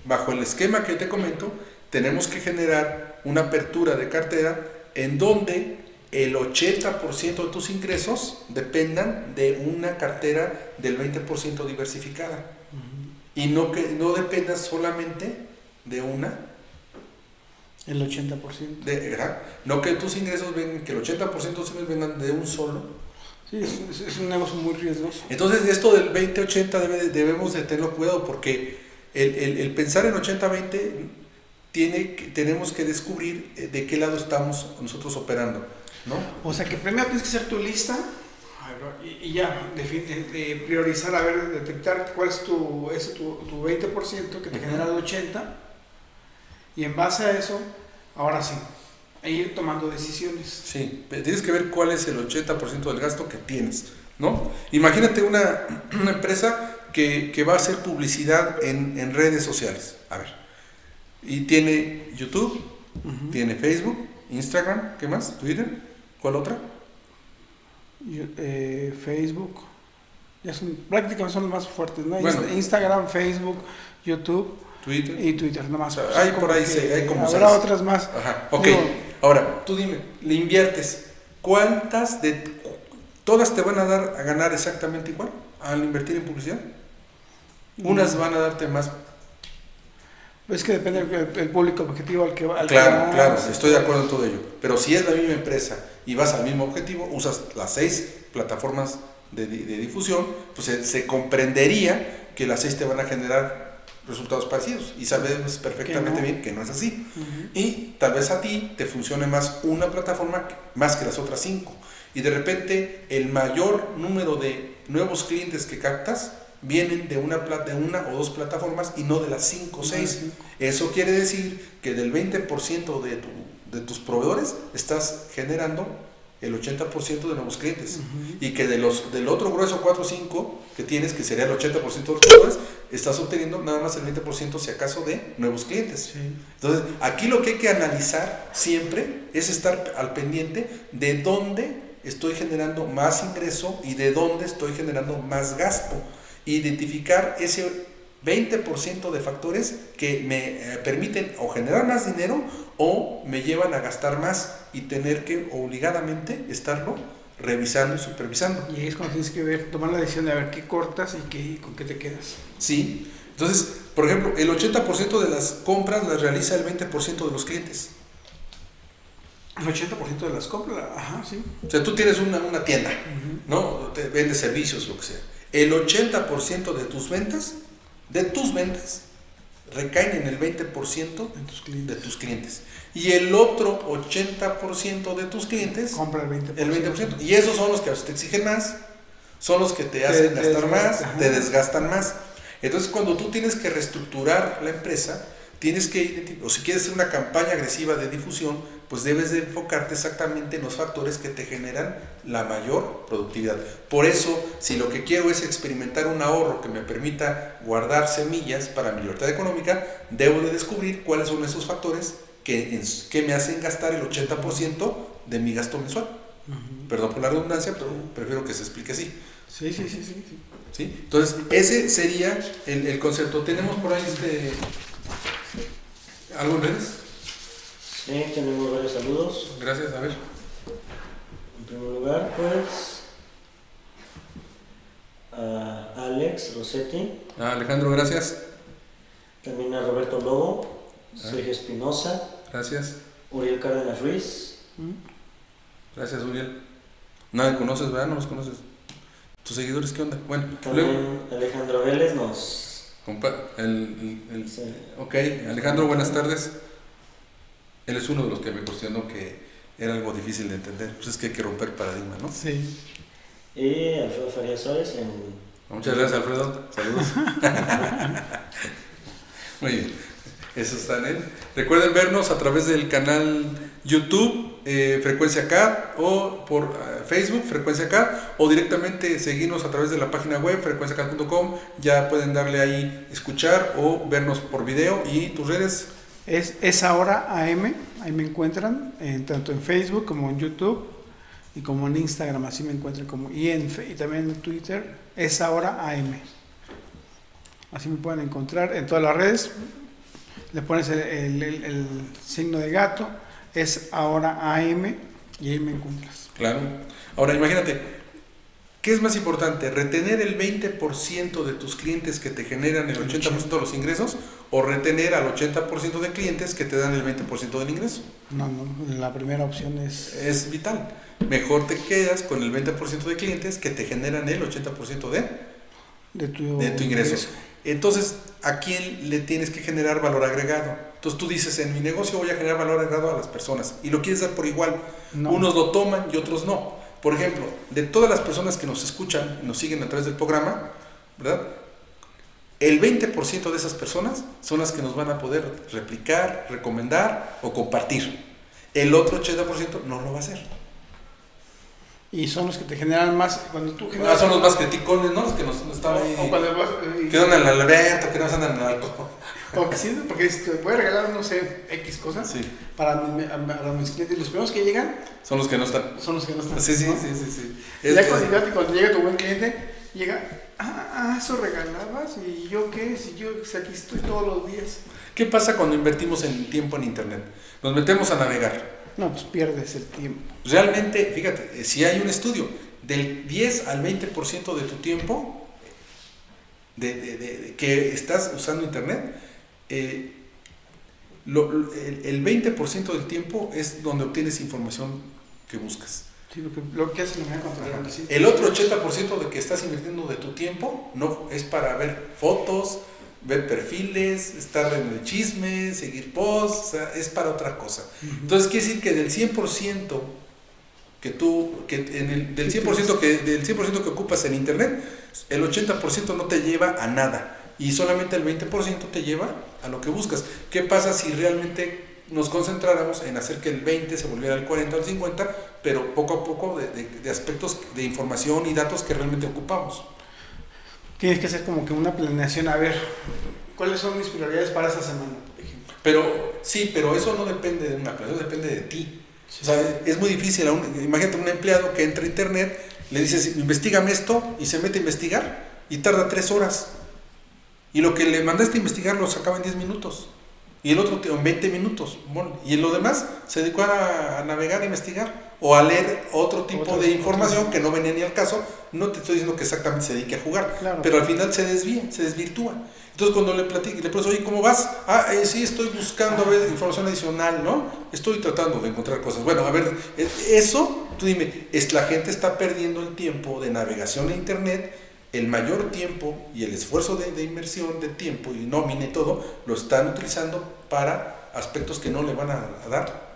bajo el esquema que te comento, tenemos que generar una apertura de cartera en donde el 80% de tus ingresos dependan de una cartera del 20% diversificada. Y no que no dependas solamente de una. El 80%. ¿Verdad? No que tus ingresos vengan, que el 80% vengan de un solo. Sí, es un negocio muy riesgoso. Entonces esto del 20-80 debemos de tenerlo cuidado, porque el pensar en 80-20 tenemos que descubrir de qué lado estamos nosotros operando, ¿no? O sea que primero tienes que hacer tu lista y ya, de priorizar, a ver, detectar cuál es tu 20% que te genera el 80%, y en base a eso, ahora sí, ir tomando decisiones. Sí, tienes que ver cuál es el 80% del gasto que tienes, ¿no? Imagínate una empresa que va a hacer publicidad en redes sociales, a ver, y tiene YouTube, tiene Facebook, Instagram, ¿qué más? Twitter, ¿cuál otra? Facebook, prácticamente son los más fuertes, ¿no? Bueno, Instagram, Facebook, YouTube, Twitter y Twitter, nomás. O sea, hay por ahí, hay como habrá otras más. Ajá, ok. Ahora, tú dime, le inviertes, ¿cuántas de todas te van a dar a ganar exactamente igual al invertir en publicidad? Unas van a darte más. Es que depende del público objetivo al que va. Claro, estoy de acuerdo en todo ello. Pero si es la misma empresa y vas al mismo objetivo, usas las 6 plataformas de difusión, pues se comprendería que las 6 te van a generar resultados parecidos, y sabemos perfectamente bien que no es así. Y tal vez a ti te funcione más una plataforma más que las otras 5, y de repente el mayor número de nuevos clientes que captas vienen de una o dos plataformas y no de las 5 o 6. Eso quiere decir que del 20% de tus proveedores estás generando el 80% de nuevos clientes, y que del otro grueso 4 o 5 que tienes, que sería el 80% de los proveedores, estás obteniendo nada más el 20% si acaso de nuevos clientes. Entonces aquí lo que hay que analizar siempre es estar al pendiente de dónde estoy generando más ingreso y de dónde estoy generando más gasto, identificar ese 20% de factores que me permiten o generar más dinero o me llevan a gastar más, y tener que obligadamente estarlo revisando y supervisando. Y ahí es cuando tienes que tomar la decisión de ver qué cortas y con qué te quedas. Sí, entonces, por ejemplo, el 80% de las compras las realiza el 20% de los clientes. El 80% de las compras, ajá, sí. O sea, tú tienes una tienda, ¿no? Te vendes servicios, lo que sea. El 80% de tus ventas recaen en el 20% de tus clientes. Y el otro 80% de tus clientes compra el 20%. El 20%. Y esos son los que a veces te exigen más, son los que te hacen gastar más, te desgastan más. Entonces, cuando tú tienes que reestructurar la empresa, tienes que, o si quieres hacer una campaña agresiva de difusión, pues debes de enfocarte exactamente en los factores que te generan la mayor productividad. Por eso, si lo que quiero es experimentar un ahorro que me permita guardar semillas para mi libertad económica, debo de descubrir cuáles son esos factores que me hacen gastar el 80% de mi gasto mensual. Perdón por la redundancia, pero prefiero que se explique así. Sí. ¿Sí? Entonces, ese sería el concepto. ¿Tenemos por ahí algo en redes? Sí, tenemos varios saludos. Gracias, a ver. En primer lugar, pues, a Alex Rossetti. Alejandro, gracias. También a Roberto Lobo, Sergio Espinosa. Gracias. Uriel Cárdenas Ruiz. Gracias, Uriel. Nadie conoces, ¿verdad? No los conoces. ¿Tus seguidores qué onda? Bueno, también luego, Alejandro Vélez nos... Sí. Ok, Alejandro, buenas tardes. Él es uno de los que me cuestionó que era algo difícil de entender. Pues es que hay que romper paradigma, ¿no? Sí. Y Alfredo Farías Suárez Muchas gracias, Alfredo. Saludos. Muy bien. Eso está en él. Recuerden vernos a través del canal YouTube Frecuencia CAD, o por Facebook Frecuencia CAD, o directamente seguirnos a través de la página web frecuenciacad.com. Ya pueden darle ahí escuchar o vernos por video. ¿Y tus redes? Es ahora AM, ahí me encuentran, tanto en Facebook como en YouTube y como en Instagram, así me encuentran, y también en Twitter, es ahora AM. Así me pueden encontrar en todas las redes. Le pones el signo de gato, es ahora AM y ahí me encuentras. Claro. Ahora imagínate, ¿qué es más importante? ¿Retener el 20% de tus clientes que te generan el 80% de los ingresos o retener al 80% de clientes que te dan el 20% del ingreso? No, la primera opción Es vital. Mejor te quedas con el 20% de clientes que te generan el 80% de tu ingreso. Entonces, ¿a quién le tienes que generar valor agregado? Entonces tú dices, en mi negocio voy a generar valor agregado a las personas y lo quieres dar por igual. No. Unos lo toman y otros no. Por ejemplo, de todas las personas que nos escuchan y nos siguen a través del programa, ¿verdad? El 20% de esas personas son las que nos van a poder replicar, recomendar o compartir. El otro 80% no lo va a hacer. Y son los que te generan más cuando tú generas. Son los más criticones, ¿no? Los que nos están ahí. O cuando vas. Que andan en el evento, que no andan en el alcohol. O que sí, porque te voy a regalar, no sé, X cosas Sí. para mis clientes. Y los primeros que llegan Son los que no están. son los que no están. Sí. ¿no? Sí. Ya cuando llega tu buen cliente, llega, eso regalabas, y yo qué, si aquí estoy todos los días. ¿Qué pasa cuando invertimos en tiempo en internet? Nos metemos a navegar. No, pues pierdes el tiempo. Realmente, fíjate, si hay un estudio, del 10 al 20% de tu tiempo que estás usando internet, el 20% del tiempo es donde obtienes información que buscas. Sí, lo que haces lo voy a controlar. ¿Sí? El otro 80% de que estás invirtiendo de tu tiempo no es para ver fotos, ver perfiles, estar en el chisme, seguir posts, o sea, es para otra cosa. Entonces quiere decir que del 100% del 100% que ocupas en internet, el 80% no te lleva a nada y solamente el 20% te lleva a lo que buscas. ¿Qué pasa si realmente nos concentráramos en hacer que el 20 se volviera al 40 o al 50, pero poco a poco de aspectos de información y datos que realmente ocupamos? Tienes que hacer como que una planeación, a ver, ¿cuáles son mis prioridades para esta semana, por ejemplo? Pero eso no depende de una planeación, depende de ti. Sí. O sea, es muy difícil, imagínate un empleado que entra a internet, le dices, investígame esto, y se mete a investigar, y tarda 3 horas. Y lo que le mandaste a investigar lo sacaba en 10 minutos. Y el otro en 20 minutos. Bueno, y en lo demás se dedicó a navegar, a investigar o a leer otro tipo de información que no venía ni al caso. No te estoy diciendo que exactamente se dedique a jugar, claro, pero al final se desvirtúa. Entonces cuando le pregunto, oye, ¿cómo vas? Sí, estoy buscando a ver información adicional, ¿no? Estoy tratando de encontrar cosas. Bueno, a ver, eso, tú dime, la gente está perdiendo el tiempo de navegación en internet. El mayor tiempo y el esfuerzo de inversión de tiempo y nómina y todo lo están utilizando para aspectos que no le van a dar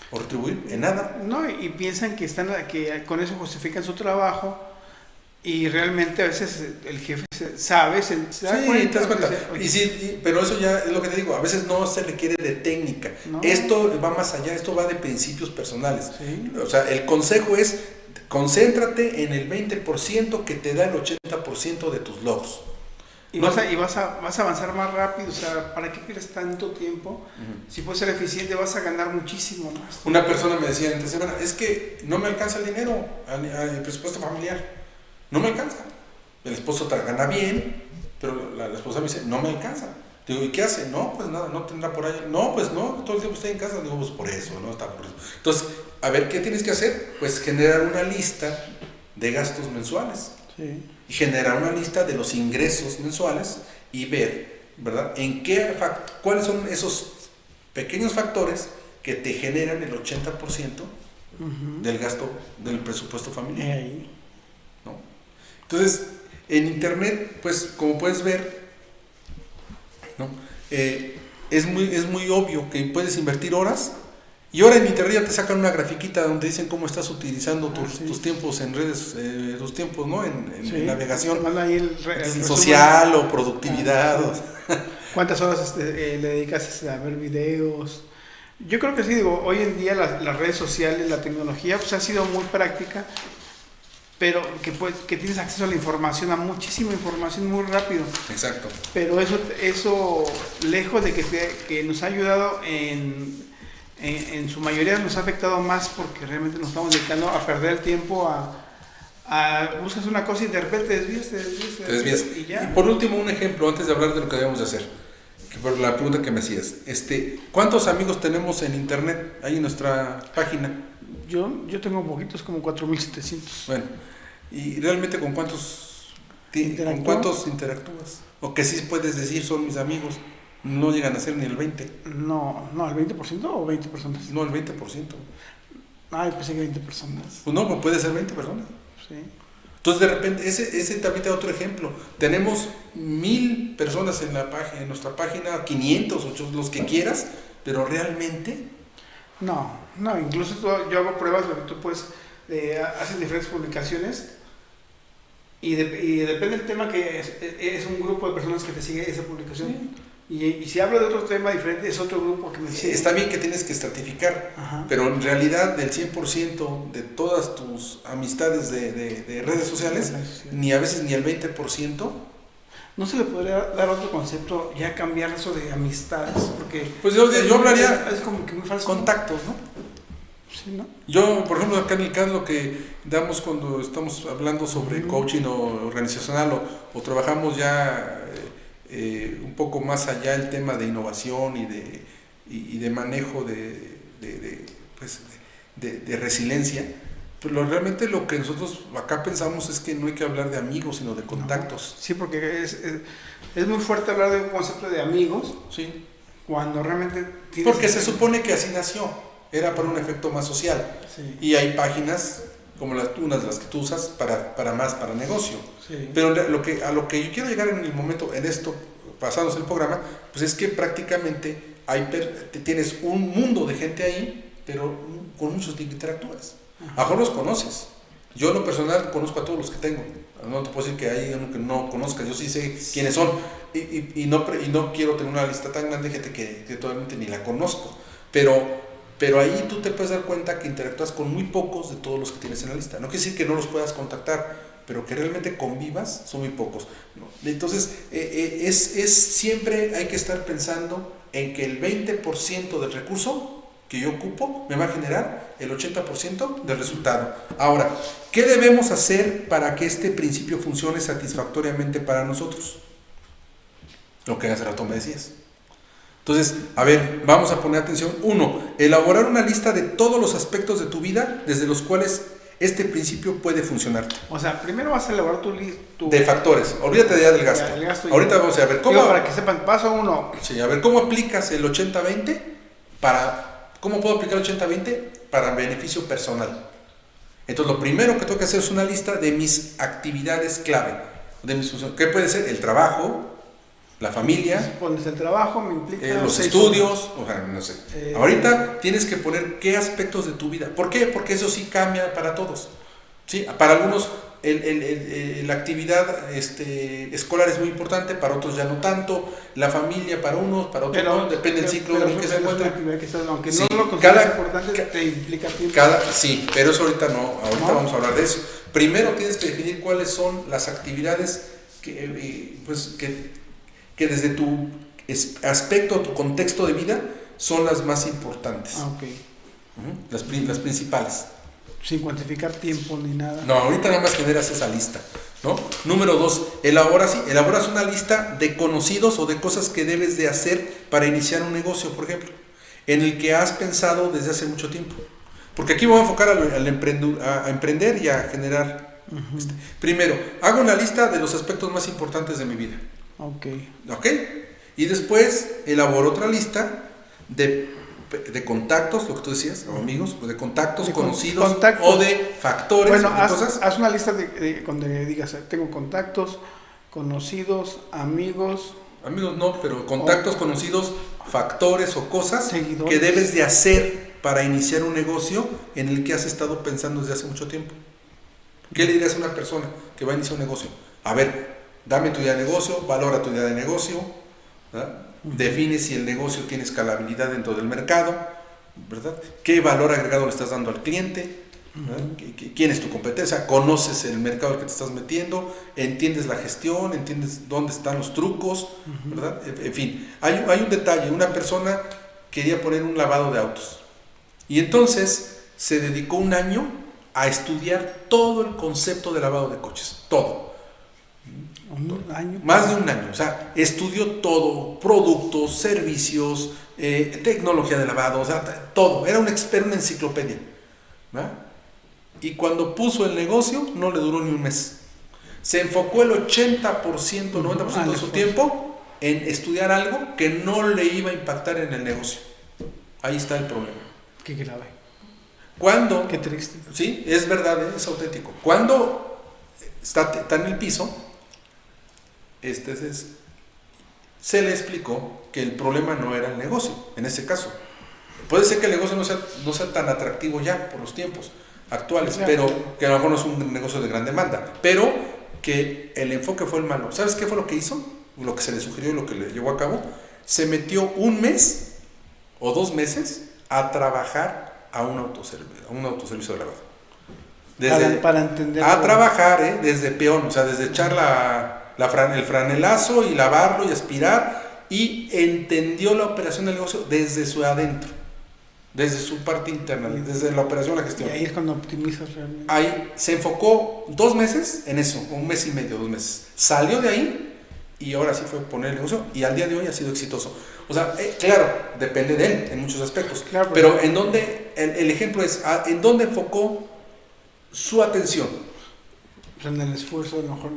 o retribuir en nada. No, y piensan que con eso justifican su trabajo, y realmente a veces el jefe se da cuenta. Te das cuenta. Pero eso ya es lo que te digo, a veces no se requiere de técnica. No. Esto va más allá, esto va de principios personales. Sí. O sea, el consejo es: concéntrate en el 20% que te da el 80% de tus logros. Y vas a avanzar más rápido. O sea, ¿para qué pierdes tanto tiempo? Si puedes ser eficiente, vas a ganar muchísimo más. Una persona me decía entre semana, es que no me alcanza el dinero, el presupuesto familiar. No me alcanza. El esposo gana bien, pero la esposa me dice, no me alcanza. Digo, ¿y qué hace? No, pues nada, no tendrá por ahí. No, pues no, todo el tiempo está en casa. Digo, pues por eso, ¿no? Está por eso. Entonces, a ver, ¿qué tienes que hacer? Pues generar una lista de gastos mensuales. Sí. Y generar una lista de los ingresos mensuales y ver, ¿verdad? ¿Cuáles son esos pequeños factores que te generan el 80% del gasto del presupuesto familiar? ¿No? Entonces, en internet, pues, como puedes ver, ¿no? Es muy obvio que puedes invertir horas, y ahora en internet ya te sacan una grafiquita donde dicen cómo estás utilizando tus tiempos en redes, tus tiempos, ¿no? En navegación ahí el social o productividad. ¿Cuántas horas le dedicas a ver videos? Yo creo que sí, digo, hoy en día las redes sociales, la tecnología, pues ha sido muy práctica, pero que tienes acceso a la información, a muchísima información muy rápido. Exacto. Pero eso lejos de que nos ha ayudado en su mayoría, nos ha afectado más, porque realmente nos estamos dedicando a perder el tiempo buscas una cosa y de repente te desvías y ya. Y por último, un ejemplo, antes de hablar de lo que debemos de hacer, que por la pregunta que me hacías, ¿cuántos amigos tenemos en internet, ahí en nuestra página? Yo tengo poquitos, como 4,700. Bueno, ¿y realmente con cuántos interactúas? O que sí puedes decir son mis amigos, no llegan a ser ni el 20. No, ¿el 20% o 20 personas? No, el 20%. Ay, pensé que 20 personas. Pues no, pues puede ser 20 personas. Sí. Entonces de repente, ese también te da otro ejemplo. Tenemos 1000 personas en la página, en nuestra página, 500, 800, los que quieras, pero realmente... No, incluso yo hago pruebas donde tú puedes, haces diferentes publicaciones y depende del tema que es un grupo de personas que te sigue esa publicación. Sí. Y si hablo de otro tema diferente, es otro grupo que me sigue. Está bien que tienes que estratificar, Ajá. pero en realidad del 100% de todas tus amistades de redes sociales, ni a veces ni el 20%. ¿No se le podría dar otro concepto, ya cambiar eso de amistades? Porque pues yo hablaría es como que muy falso. Contactos, ¿no? Sí, ¿no? Yo, por ejemplo, acá en el CAN lo que damos cuando estamos hablando sobre coaching o organizacional o trabajamos ya un poco más allá el tema de innovación y de manejo de resiliencia, pero realmente lo que nosotros acá pensamos es que no hay que hablar de amigos, sino de contactos. No, sí, porque es muy fuerte hablar de un concepto de amigos, Sí. cuando realmente... Porque se supone que así nació, era para un efecto más social. Sí. Y hay páginas como unas de las que tú usas para negocio. Sí. Pero a lo que yo quiero llegar en el momento, en esto, pasándose el programa, pues es que prácticamente tienes un mundo de gente ahí, pero con muchos que interactúas. A lo mejor los conoces. Yo en lo personal conozco a todos los que tengo. No te puedo decir que hay uno que no conozcas, yo sí sé quiénes son. Y no quiero tener una lista tan grande de gente que totalmente ni la conozco. Pero ahí tú te puedes dar cuenta que interactúas con muy pocos de todos los que tienes en la lista. No quiere decir que no los puedas contactar, pero que realmente convivas son muy pocos. Entonces, siempre hay que estar pensando en que el 20% del recurso que yo ocupo me va a generar el 80% del resultado. Ahora, ¿qué debemos hacer para que este principio funcione satisfactoriamente para nosotros? Lo que hace rato me decías. Entonces, a ver, vamos a poner atención. 1. Elaborar una lista de todos los aspectos de tu vida desde los cuales este principio puede funcionar. O sea, primero vas a elaborar tu de factores. Olvídate ya del gasto. Ahorita vamos a ver cómo... Digo, para que sepan, paso 1. Sí, a ver, ¿cómo aplicas el 80-20 ¿Cómo puedo aplicar el 80-20 para beneficio personal? Entonces, lo primero que tengo que hacer es una lista de mis actividades clave, de mis funciones. ¿Qué puede ser? El trabajo, la familia, pones el trabajo, me implica los estudios, o sea, no sé. Ahorita tienes que poner qué aspectos de tu vida. ¿Por qué? Porque eso sí cambia para todos. ¿Sí? Para algunos la actividad escolar es muy importante, para otros ya no tanto. La familia para unos, para otros no, depende del ciclo en el que se encuentra. Aunque sí, no lo consideres importante, te implica tiempo. Sí, pero eso ahorita no, vamos a hablar de eso. Primero tienes que definir cuáles son las actividades que desde tu aspecto, tu contexto de vida, son las más importantes. Okay. Las principales. Sin cuantificar tiempo ni nada. No, ahorita nada más generas esa lista, ¿no? Número 2, elaboras una lista de conocidos o de cosas que debes de hacer para iniciar un negocio, por ejemplo, en el que has pensado desde hace mucho tiempo. Porque aquí me voy a enfocar a emprender y a generar. Primero, hago una lista de los aspectos más importantes de mi vida. Ok. Y después elaboro otra lista de contactos, lo que tú decías, o amigos, o de contactos conocidos, o de factores. Bueno, de cosas. Haz una lista donde digas, tengo contactos, conocidos, amigos. Amigos no, pero contactos, conocidos, factores o cosas seguidores, que debes de hacer para iniciar un negocio en el que has estado pensando desde hace mucho tiempo. ¿Qué le dirías a una persona que va a iniciar un negocio? A ver, dame tu idea de negocio, valora tu idea de negocio, ¿verdad? Define si el negocio tiene escalabilidad dentro del mercado, ¿verdad? ¿Qué valor agregado le estás dando al cliente? ¿Quién es tu competencia? ¿Conoces el mercado al que te estás metiendo? ¿Entiendes la gestión? ¿Entiendes dónde están los trucos? ¿Verdad? En fin, hay un detalle. Una persona quería poner un lavado de autos y entonces se dedicó un año a estudiar todo el concepto de lavado de coches, todo. Un año. Más de un año, o sea, estudió todo, productos, servicios, tecnología de lavado, o sea, todo, era un experto, una enciclopedia, ¿verdad? Y cuando puso el negocio, no le duró ni un mes. Se enfocó el 80%, 90% de su tiempo en estudiar algo que no le iba a impactar en el negocio. Ahí está el problema. Qué grave. Cuando, Qué triste. sí, es verdad, es auténtico. Cuando está en el piso, se le explicó que el problema no era el negocio, en ese caso. Puede ser que el negocio no sea tan atractivo ya por los tiempos actuales, Claro. pero que a lo mejor no es un negocio de gran demanda, pero que el enfoque fue el malo. ¿Sabes qué fue lo que hizo? Lo que se le sugirió y lo que le llevó a cabo. Se metió un mes o 2 meses a trabajar a un autoservicio de lavado. Para entender. A trabajar, desde peón, o sea, desde echar el franelazo y lavarlo y aspirar, y entendió la operación del negocio desde su adentro, desde su parte interna, desde la operación, la gestión. Y ahí es cuando optimizas realmente. Ahí se enfocó 2 meses en eso, 1 mes y medio, 2 meses. Salió de ahí y ahora sí fue poner el negocio y al día de hoy ha sido exitoso. O sea, claro, depende de él en muchos aspectos. Claro, pero en donde, el ejemplo es, en dónde enfocó su atención. O sea, en el esfuerzo, a lo mejor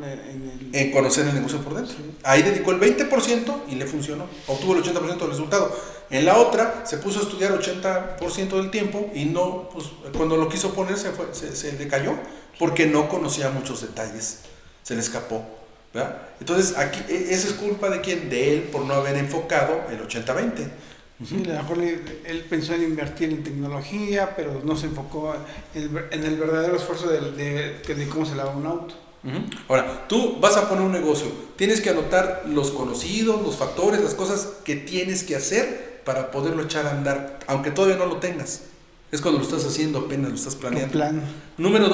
En conocer el negocio por dentro. Sí. Ahí dedicó el 20% y le funcionó. Obtuvo el 80% del resultado. En la otra se puso a estudiar 80% del tiempo y no, pues, cuando lo quiso poner se decayó porque no conocía muchos detalles. Se le escapó, ¿verdad? Entonces, aquí, ¿esa es culpa de quién? De él por no haber enfocado el 80-20. Sí, a lo mejor él pensó en invertir en tecnología, pero no se enfocó en el verdadero esfuerzo de cómo se lava un auto. Ahora, tú vas a poner un negocio, tienes que anotar los conocidos, los factores, las cosas que tienes que hacer para poderlo echar a andar, aunque todavía no lo tengas. Es cuando lo estás haciendo, apenas lo estás planeando. Plan. Número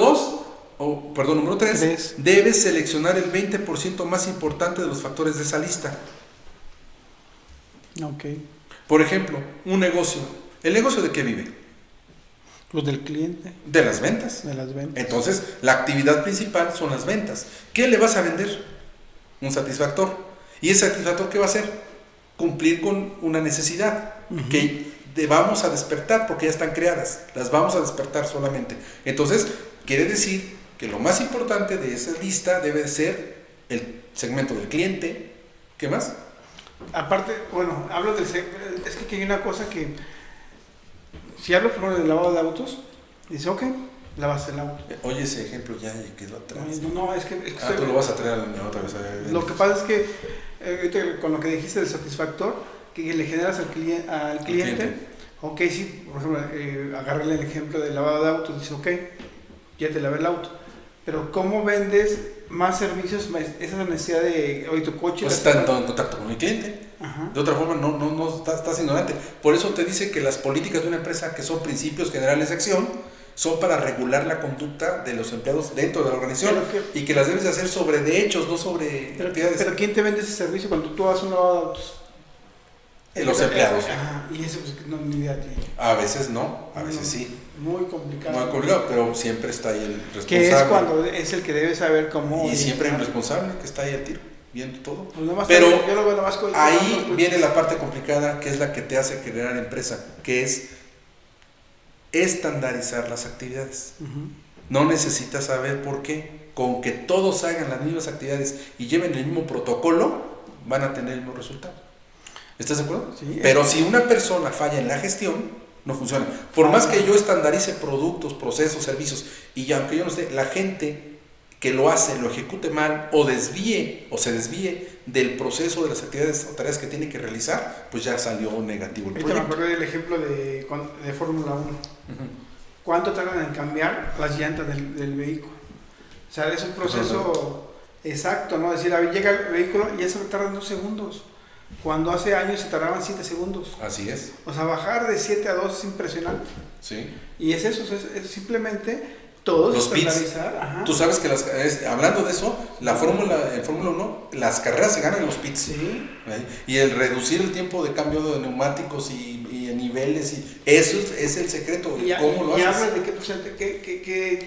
3, debes seleccionar el 20% más importante de los factores de esa lista. Ok. Por ejemplo, un negocio. ¿El negocio de qué vive? Los del cliente. De las ventas. De las ventas. Entonces, la actividad principal son las ventas. ¿Qué le vas a vender? Un satisfactor. ¿Y ese satisfactor qué va a hacer? Cumplir con una necesidad que vamos a despertar porque ya están creadas. Las vamos a despertar solamente. Entonces, quiere decir que lo más importante de esa lista debe ser el segmento del cliente. ¿Qué más? Aparte, bueno, hablo es que aquí hay una cosa que, si hablo por del lavado de autos, dice, ok, lavas el auto. Oye, ese ejemplo ya quedó atrás. No, es que tú lo vas a traer otra vez. Lo que pasa es que, ahorita con lo que dijiste del satisfactor, que le generas al cliente, ok, sí, por ejemplo, agárrale el ejemplo del lavado de autos, dice, ok, ya te lavé el auto, pero ¿cómo vendes más servicios, esa necesidad de, oye, tu coche... Pues está en contacto con el cliente. Ajá. De otra forma, no estás ignorante. Por eso te dice que las políticas de una empresa, que son principios generales de acción, son para regular la conducta de los empleados dentro de la organización y que las debes de hacer sobre de hechos, no sobre actividades. Pero ¿quién te vende ese servicio cuando tú haces un lavado de autos? Los empleados. Y eso pues no ni idea tiene. A veces no, a veces sí. Muy complicado. Muy complicado, pero siempre está ahí el responsable. Que es cuando es el que debe saber cómo... Y siempre hay un responsable que está ahí al tiro, viendo todo. Pues pero yo lo veo nomás ahí viene la parte complicada, que es la que te hace generar empresa, que es estandarizar las actividades. No necesitas saber por qué. Con que todos hagan las mismas actividades y lleven el mismo protocolo, van a tener el mismo resultado. ¿Estás de acuerdo? Sí. Pero si una persona falla en la gestión, no funciona. Por más que yo estandarice productos, procesos, servicios, y aunque yo no esté, la gente que lo hace, lo ejecute mal, o se desvíe del proceso de las actividades o tareas que tiene que realizar, pues ya salió negativo el proyecto. Me acuerdo del ejemplo de Fórmula 1. ¿Cuánto tardan en cambiar las llantas del vehículo? O sea, es un proceso exacto, ¿no? Es decir, llega el vehículo y ya se tarda 2 segundos. Cuando hace años se tardaban 7 segundos. Así es. O sea, bajar de 7 a 2 es impresionante. Sí. Y es eso, es simplemente todo estandarizar. Ajá. Tú sabes que hablando de eso, en Fórmula 1, las carreras se ganan en los pits. Sí. Y el reducir el tiempo de cambio de neumáticos y niveles, y eso es el secreto. Y, ¿Cómo lo y haces? hablas de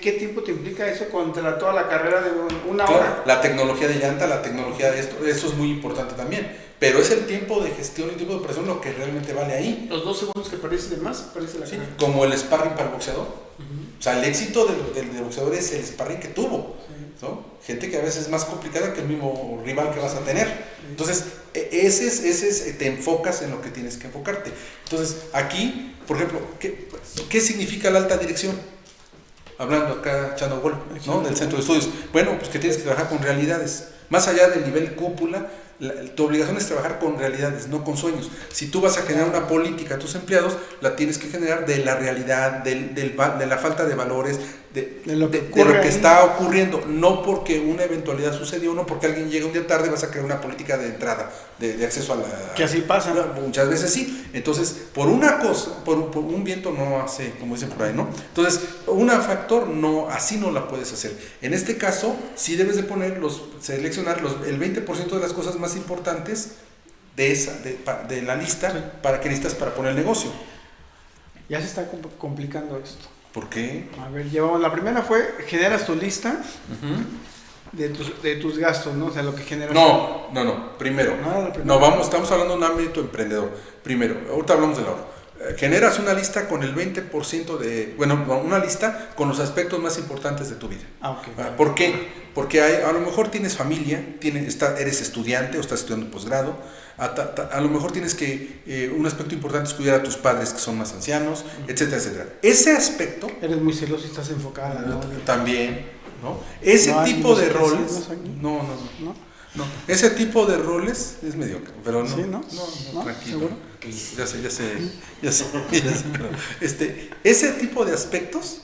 qué tiempo te implica eso contra toda la carrera de una Claro, hora. la tecnología de llanta, la tecnología de esto, eso es muy importante también. Pero es el tiempo de gestión y el tiempo de operación lo que realmente vale ahí. Los 2 segundos que perdiste de más, perdiste la Sí, carrera. como el sparring para el boxeador. O sea, el éxito del boxeador es el sparring que tuvo. ¿No? Gente que a veces es más complicada que el mismo rival que vas a tener. Entonces, te enfocas en lo que tienes que enfocarte. Entonces, aquí, por ejemplo, ¿qué significa la alta dirección? Hablando acá, echando gol, ¿no? Del centro de estudios. Bueno, pues que tienes que trabajar con realidades. Más allá del nivel cúpula, tu obligación es trabajar con realidades, no con sueños. Si tú vas a generar una política a tus empleados, la tienes que generar de la realidad, de la falta de valores, de lo que está ocurriendo. No porque una eventualidad sucedió, no porque alguien llega un día tarde, vas a crear una política de entrada, de acceso a la... Que así pasa. Muchas veces sí. Entonces, por una cosa, por un viento no hace, como dicen por ahí, ¿no? Entonces, un factor, no, así no la puedes hacer. En este caso, sí debes de seleccionar el 20% de las cosas más importantes de la lista, sí, para que necesitas para poner el negocio. Ya se está complicando esto. ¿Por qué? A ver, la primera fue, generas tu lista de tus gastos, ¿no? O sea, lo que generas. No, primero. Estamos hablando de un ámbito emprendedor. Primero, ahorita hablamos del ahorro. Generas una lista con el 20% una lista con los aspectos más importantes de tu vida. Okay. ¿Por qué? Porque a lo mejor tienes familia, eres estudiante o estás estudiando posgrado, a lo mejor tienes que, un aspecto importante es cuidar a tus padres que son más ancianos, etcétera, etcétera. Ese aspecto... Eres muy celoso y estás enfocada, ¿no? También, ¿no? Ese tipo de roles... No. Ese tipo de roles es mediocre, pero no. ¿Sí, no? No, tranquilo. ¿Seguro? Ya sé. Ese tipo de aspectos,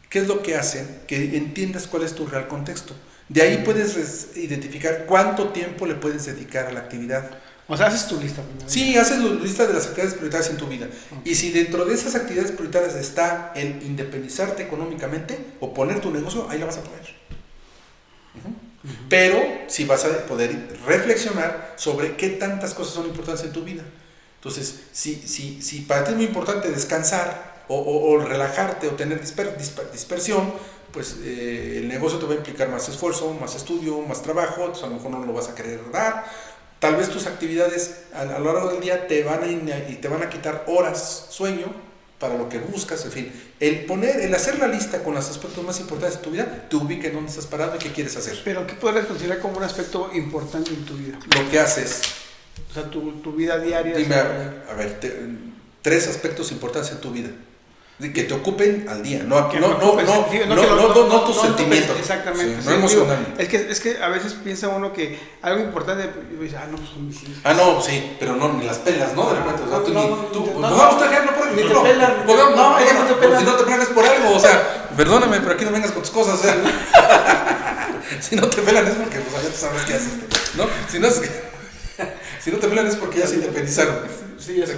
¿qué es lo que hacen? Que entiendas cuál es tu real contexto. De ahí puedes identificar cuánto tiempo le puedes dedicar a la actividad. O sea, haces tu lista primero. Sí, haces la lista de las actividades prioritarias en tu vida. Okay. Y si dentro de esas actividades prioritarias está el independizarte económicamente o poner tu negocio, ahí la vas a poner. Pero si vas a poder reflexionar sobre qué tantas cosas son importantes en tu vida. Entonces, si para ti es muy importante descansar o relajarte o tener dispersión, pues el negocio te va a implicar más esfuerzo, más estudio, más trabajo, entonces a lo mejor no lo vas a querer dar. Tal vez tus actividades a lo largo del día te van a quitar horas sueño para lo que buscas, en fin. El hacer la lista con los aspectos más importantes de tu vida te ubica en dónde estás parado y qué quieres hacer. Pero ¿qué podrías considerar como un aspecto importante en tu vida? Lo que haces. O sea, tu vida diaria. Dime, a ver, 3 aspectos importantes en tu vida. Que te ocupen al día, no tus sentimientos. Exactamente. Sí, no emocionalmente. Es que a veces piensa uno que algo importante, y dice, no, pues con mis hijos. No, sí, pero no, ni las pelas, ¿no? De repente, no te pelas. Si no te pelas por algo, o sea, perdóname, pero aquí no vengas con tus cosas, o sea. Si no te pelan es porque, pues, ya tú sabes qué haces, ¿no? Si no te pelan es porque ya se independizaron. Sí, es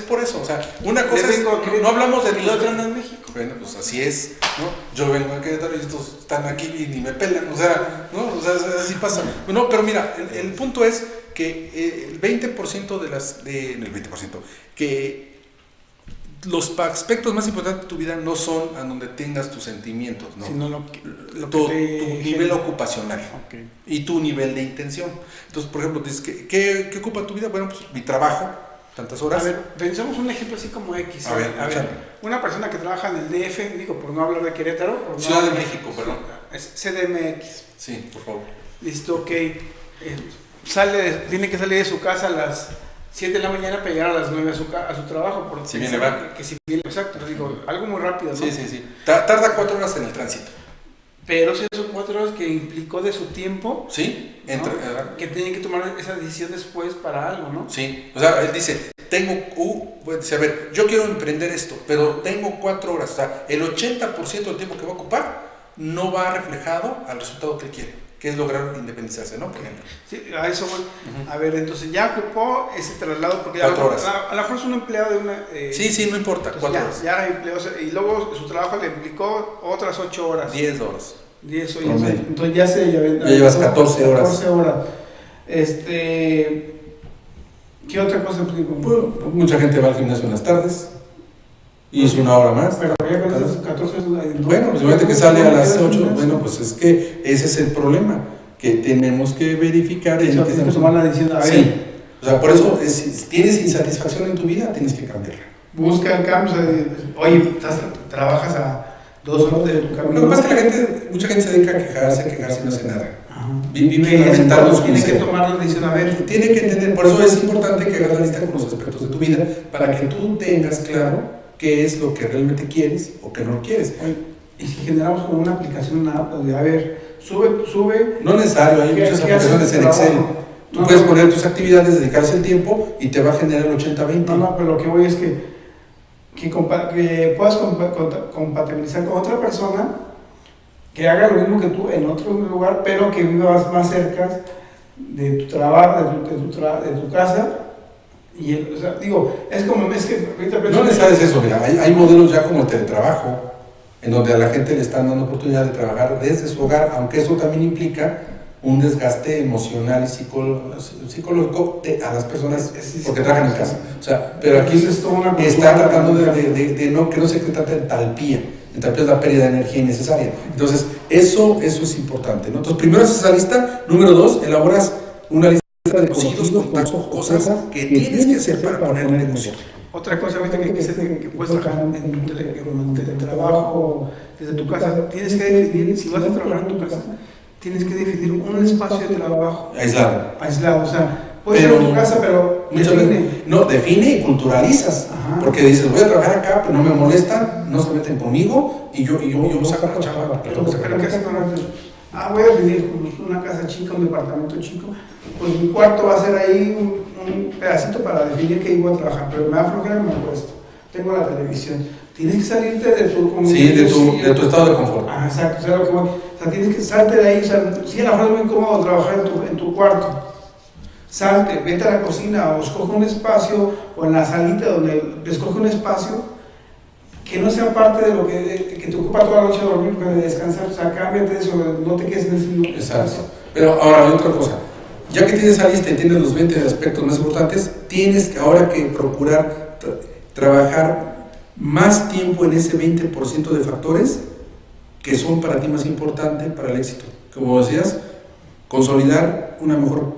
por eso, o sea, una cosa es, no hablamos de... Y la otra anda en México. Bueno, pues así es, ¿no? Yo vengo a Querétaro y estos están aquí y ni me pelan, o sea, ¿no? O sea, así pasa. No, pero mira, el punto es que el 20% que los aspectos más importantes de tu vida no son a donde tengas tus sentimientos, ¿no? Sino tu nivel ocupacional, okay, y tu nivel de intención. Entonces, por ejemplo, dices, ¿qué ocupa tu vida? Bueno, pues mi trabajo, tantas horas. A ver, pensemos un ejemplo así como X. A ver, una persona que trabaja en el DF, digo, por no hablar de Querétaro. Ciudad de México, perdón. Es CDMX. Sí, por favor. Listo, ok. Tiene que salir de su casa a las 7 de la mañana para llegar a las 9 a su trabajo. Porque si viene va. Que si viene, exacto, digo, algo muy rápido, ¿no? Sí. Tarda 4 horas en el tránsito. Pero si son 4 horas que implicó de su tiempo, sí, ¿no? Que tiene que tomar esa decisión después para algo, ¿no? Sí, o sea, él dice, a ver, yo quiero emprender esto, pero tengo 4 horas, o sea, el 80% del tiempo que va a ocupar no va reflejado al resultado que él quiere, que es lograr independizarse, ¿no? Por ejemplo. Sí, a eso voy. A ver, entonces ya ocupó ese traslado, porque 4 horas. A lo mejor es un empleado de una... sí, no importa, 4 horas. Ya empleó, y luego su trabajo le implicó otras 8 horas. 10 horas. 10 horas. Entonces ya llevas 14 horas. 14 horas. ¿Qué otra cosa? Pues, mucha gente va al gimnasio en las tardes y es una hora más. Pero ya con esas 14 no, bueno, pues imagínate que sale a las 8, bueno, pues es que ese es el problema, que tenemos que verificar en que estamos tomando la decisión. A ver, sí. O sea, por eso, si tienes insatisfacción en tu vida, tienes que cambiarla. Busca el cambio, oye, trabajas a 2 horas de tu camino. Lo que pasa es que mucha gente se dedica a quejarse y no hace nada. Vive lamentando, tiene que tomar la decisión, a ver. Tiene que entender, por eso es importante que hagas la lista con los aspectos de tu vida, para que tú tengas claro qué es lo que realmente quieres o qué no quieres. Y si generamos como una aplicación, una app, a ver, sube. No necesario, hay muchas aplicaciones en Excel. Tú puedes poner tus actividades, dedicarse el tiempo y te va a generar el 80-20. No, pero lo que voy es que puedas compatibilizar con otra persona que haga lo mismo que tú en otro lugar, pero que vivas más cerca de tu trabajo, de tu casa. Y o sea, digo, es que no necesitas eso, mira, hay modelos ya como el teletrabajo, en donde a la gente le están dando oportunidad de trabajar desde su hogar, aunque eso también implica un desgaste emocional y psicológico a las personas porque trabajan en casa. O sea, pero aquí está tratando de que no se trate de entalpía. Entalpía es la pérdida de energía innecesaria. Entonces, eso es importante, ¿no? Entonces, primero haces esa lista. Número 2, elaboras una lista de conocidos, contactos, cosas que tienes que hacer para poner un negocio. Otra cosa ahorita que puedes trabajar en tu teletrabajo, desde tu casa, tienes que definir, si vas a trabajar en tu casa, tienes que definir un espacio de trabajo aislado, o sea, puede ser en tu casa, pero define y culturalizas. Ajá. Porque dices, voy a trabajar acá, pero no me molestan, no se meten conmigo y yo saco la chamba. Pero ¿qué haces con voy a vivir una casa chica, un departamento chico, pues mi cuarto va a ser ahí un pedacito para definir que iba a trabajar, pero me va a flojera, me acuesto, tengo la televisión. Tienes que salirte de tu comunidad. de tu estado de confort. Exacto, o sea, lo que voy. O sea, tienes que salte de ahí. O sea, sí, a lo mejor es muy cómodo trabajar en tu cuarto. Salte, vete a la cocina o escoge un espacio, o en la salita donde escoge un espacio que no sea parte de lo que te ocupa toda la noche dormir, para descansar. O sea, cámbiate eso, no te quedes en ese mismo espacio. Exacto. Pero ahora hay otra cosa. Ya que tienes esa lista y tienes los 20 aspectos más importantes, tienes ahora que procurar trabajar más tiempo en ese 20% de factores que son para ti más importantes para el éxito. Como decías, consolidar una mejor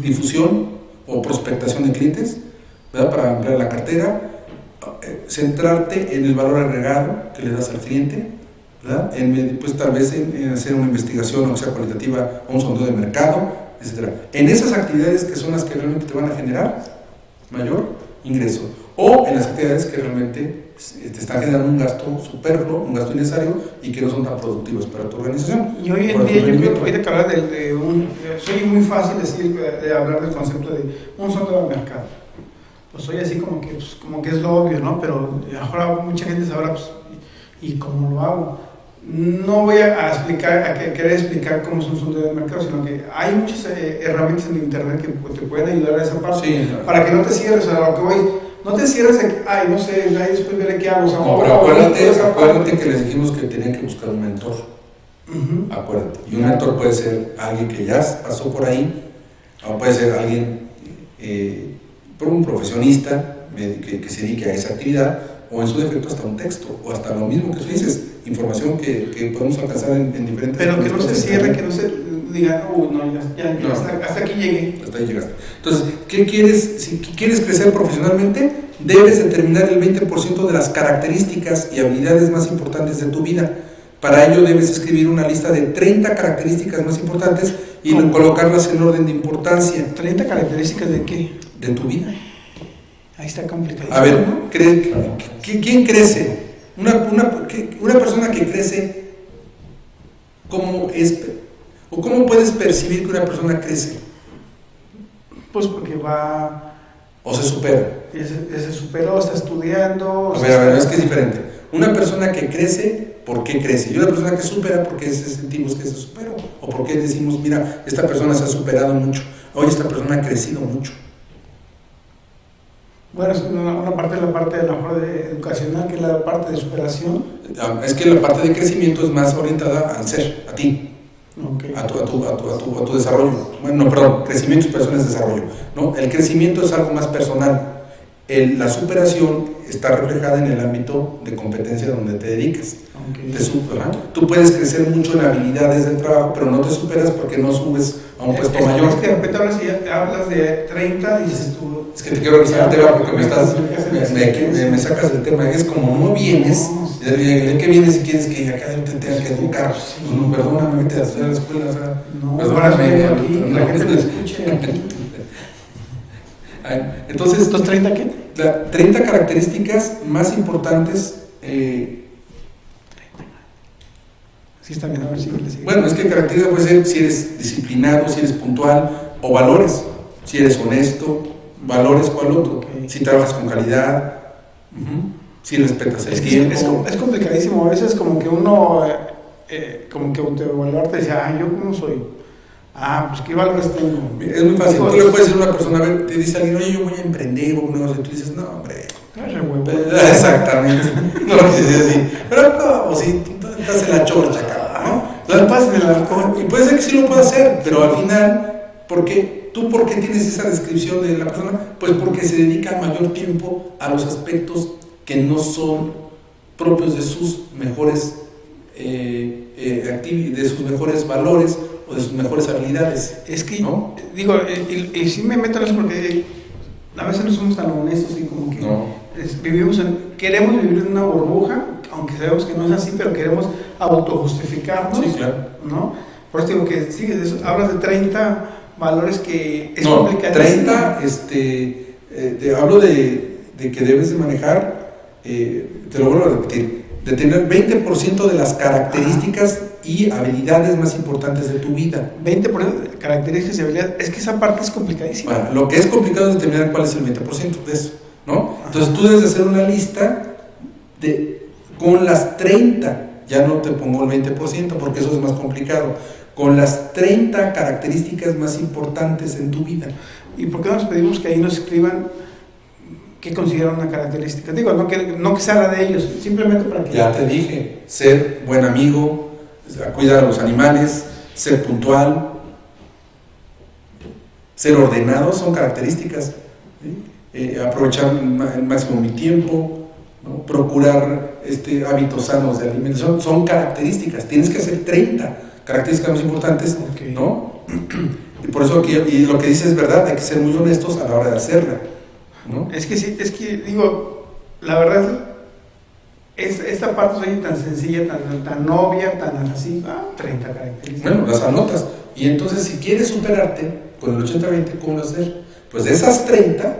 difusión o prospectación de clientes, ¿verdad? Para ampliar la cartera, centrarte en el valor agregado que le das al cliente, ¿verdad? Pues tal vez en hacer una investigación, o sea, cualitativa, o un sondeo de mercado, etc. En esas actividades que son las que realmente te van a generar mayor ingreso, o en las actividades que realmente te están generando un gasto superfluo, un gasto innecesario y que no son tan productivos para tu organización. Y hoy en día yo creo que ahorita que hablar soy muy fácil de hablar del concepto de un sondeo de mercado. Pues soy así como que es lo obvio, ¿no? Pero ahora mucha gente sabrá, pues, y cómo lo hago. No voy a querer explicar cómo es un sondeo de mercado, sino que hay muchas herramientas en internet que te pueden ayudar a esa parte, sí, para que no te cierres a lo que voy. No te cierres de que, no sé, ahí después veré qué hago. O sea, no, pero acuérdate que les dijimos que tenían que buscar un mentor. Acuérdate. Y un mentor puede ser alguien que ya pasó por ahí, o puede ser alguien, un profesionista que se dedique a esa actividad, o en su defecto hasta un texto, o hasta lo mismo que tú dices, información que podemos alcanzar en diferentes... Pero que no se cierre, que no se diga, hasta aquí llegué. Hasta ahí llegaste. Entonces, ¿qué quieres? Si quieres crecer profesionalmente, debes determinar el 20% de las características y habilidades más importantes de tu vida. Para ello debes escribir una lista de 30 características más importantes y colocarlas en orden de importancia. ¿30 características de qué? De tu vida. Ahí está complicado. A ver, ¿quién crece? Una persona que crece, ¿cómo es? ¿O cómo puedes percibir que una persona crece? Pues porque va... ¿O se supera? Se superó, está estudiando... A ver, es que es diferente. Una persona que crece, ¿por qué crece? Y una persona que supera, ¿por qué sentimos que se superó? ¿O por qué decimos, mira, esta persona se ha superado mucho? Oye, esta persona ha crecido mucho. Bueno, es una parte de la parte educacional, que es la parte de superación. Es que la parte de crecimiento es más orientada al ser, a ti. Okay. a tu desarrollo. Bueno, no, perdón, crecimiento y superación es desarrollo, ¿no? El crecimiento es algo más personal. La superación está reflejada en el ámbito de competencia donde te dedicas. Okay. Tú puedes crecer mucho en habilidades del trabajo, pero no te superas porque no subes a un puesto mayor. Es que de repente hablas de 30 y dices tú... Es que te quiero avisar, porque me sacas del tema. Es como no vienes, ¿de qué vienes si quieres que acá te tenga que educar? No, perdóname, vete a la escuela, o sea, no, perdóname. Aquí, la gente me escuche aquí. Entonces, ¿estos 30 qué? 30 características más importantes. Sí, está bien, a ver si le sigue. Bueno, es que características puede ser si eres disciplinado, si eres puntual, o valores. Si eres honesto, valores, ¿cuál otro? Okay. Si trabajas con calidad, si respetas el tiempo. Es complicadísimo, a veces como que uno, como que te evaluarte y dice, yo cómo soy. Pues qué valores tengo. Es muy fácil. Tú le puedes decir a una persona, a ver, te dice alguien, oye, yo voy a emprender un negocio, y tú dices, no, hombre. Exactamente. No lo quise decir así. Pero no, si tú estás en la chorcha, cabrón, ¿no? Lo pasas en el alcohol. Y puede ser que sí lo pueda hacer, pero al final, ¿por qué tienes esa descripción de la persona? Pues porque se dedica mayor tiempo a los aspectos que no son propios de sus mejores de sus mejores valores o de sus mejores habilidades. Es que, ¿no? Digo, y sí me meto en eso porque a veces no somos tan honestos y como que queremos vivir en una burbuja, aunque sabemos que no es así, pero queremos autojustificarnos. Sí, claro. ¿No? Por eso digo que sí, hablas de 30 valores que es complicado. 30, te hablo de que debes de manejar, te lo vuelvo a repetir, de tener 20% de las características y habilidades más importantes de tu vida. 20% de características y habilidades, es que esa parte es complicadísima. Bueno, lo que es complicado es determinar cuál es el 20% de eso, ¿no? Entonces tú debes hacer una lista con las 30, ya no te pongo el 20% porque eso es más complicado, con las 30 características más importantes en tu vida. ¿Y por qué nos pedimos que ahí nos escriban qué consideran una característica? Digo, no que sea la de ellos, simplemente para que... Ya te dije, ser buen amigo, cuidar a los animales, ser puntual, ser ordenado, son características. Aprovechar al máximo mi tiempo, ¿no? Procurar hábitos sanos de alimentación, son características. Tienes que hacer 30 características más importantes, okay, ¿no? Y por eso y lo que dices es verdad, hay que ser muy honestos a la hora de hacerla, ¿no? Es que sí, digo, la verdad, esta parte es tan sencilla, tan obvia, tan así, 30 características. Bueno, las anotas. Y entonces, si quieres superarte con el 80-20, ¿cómo lo hacer? Pues de esas 30,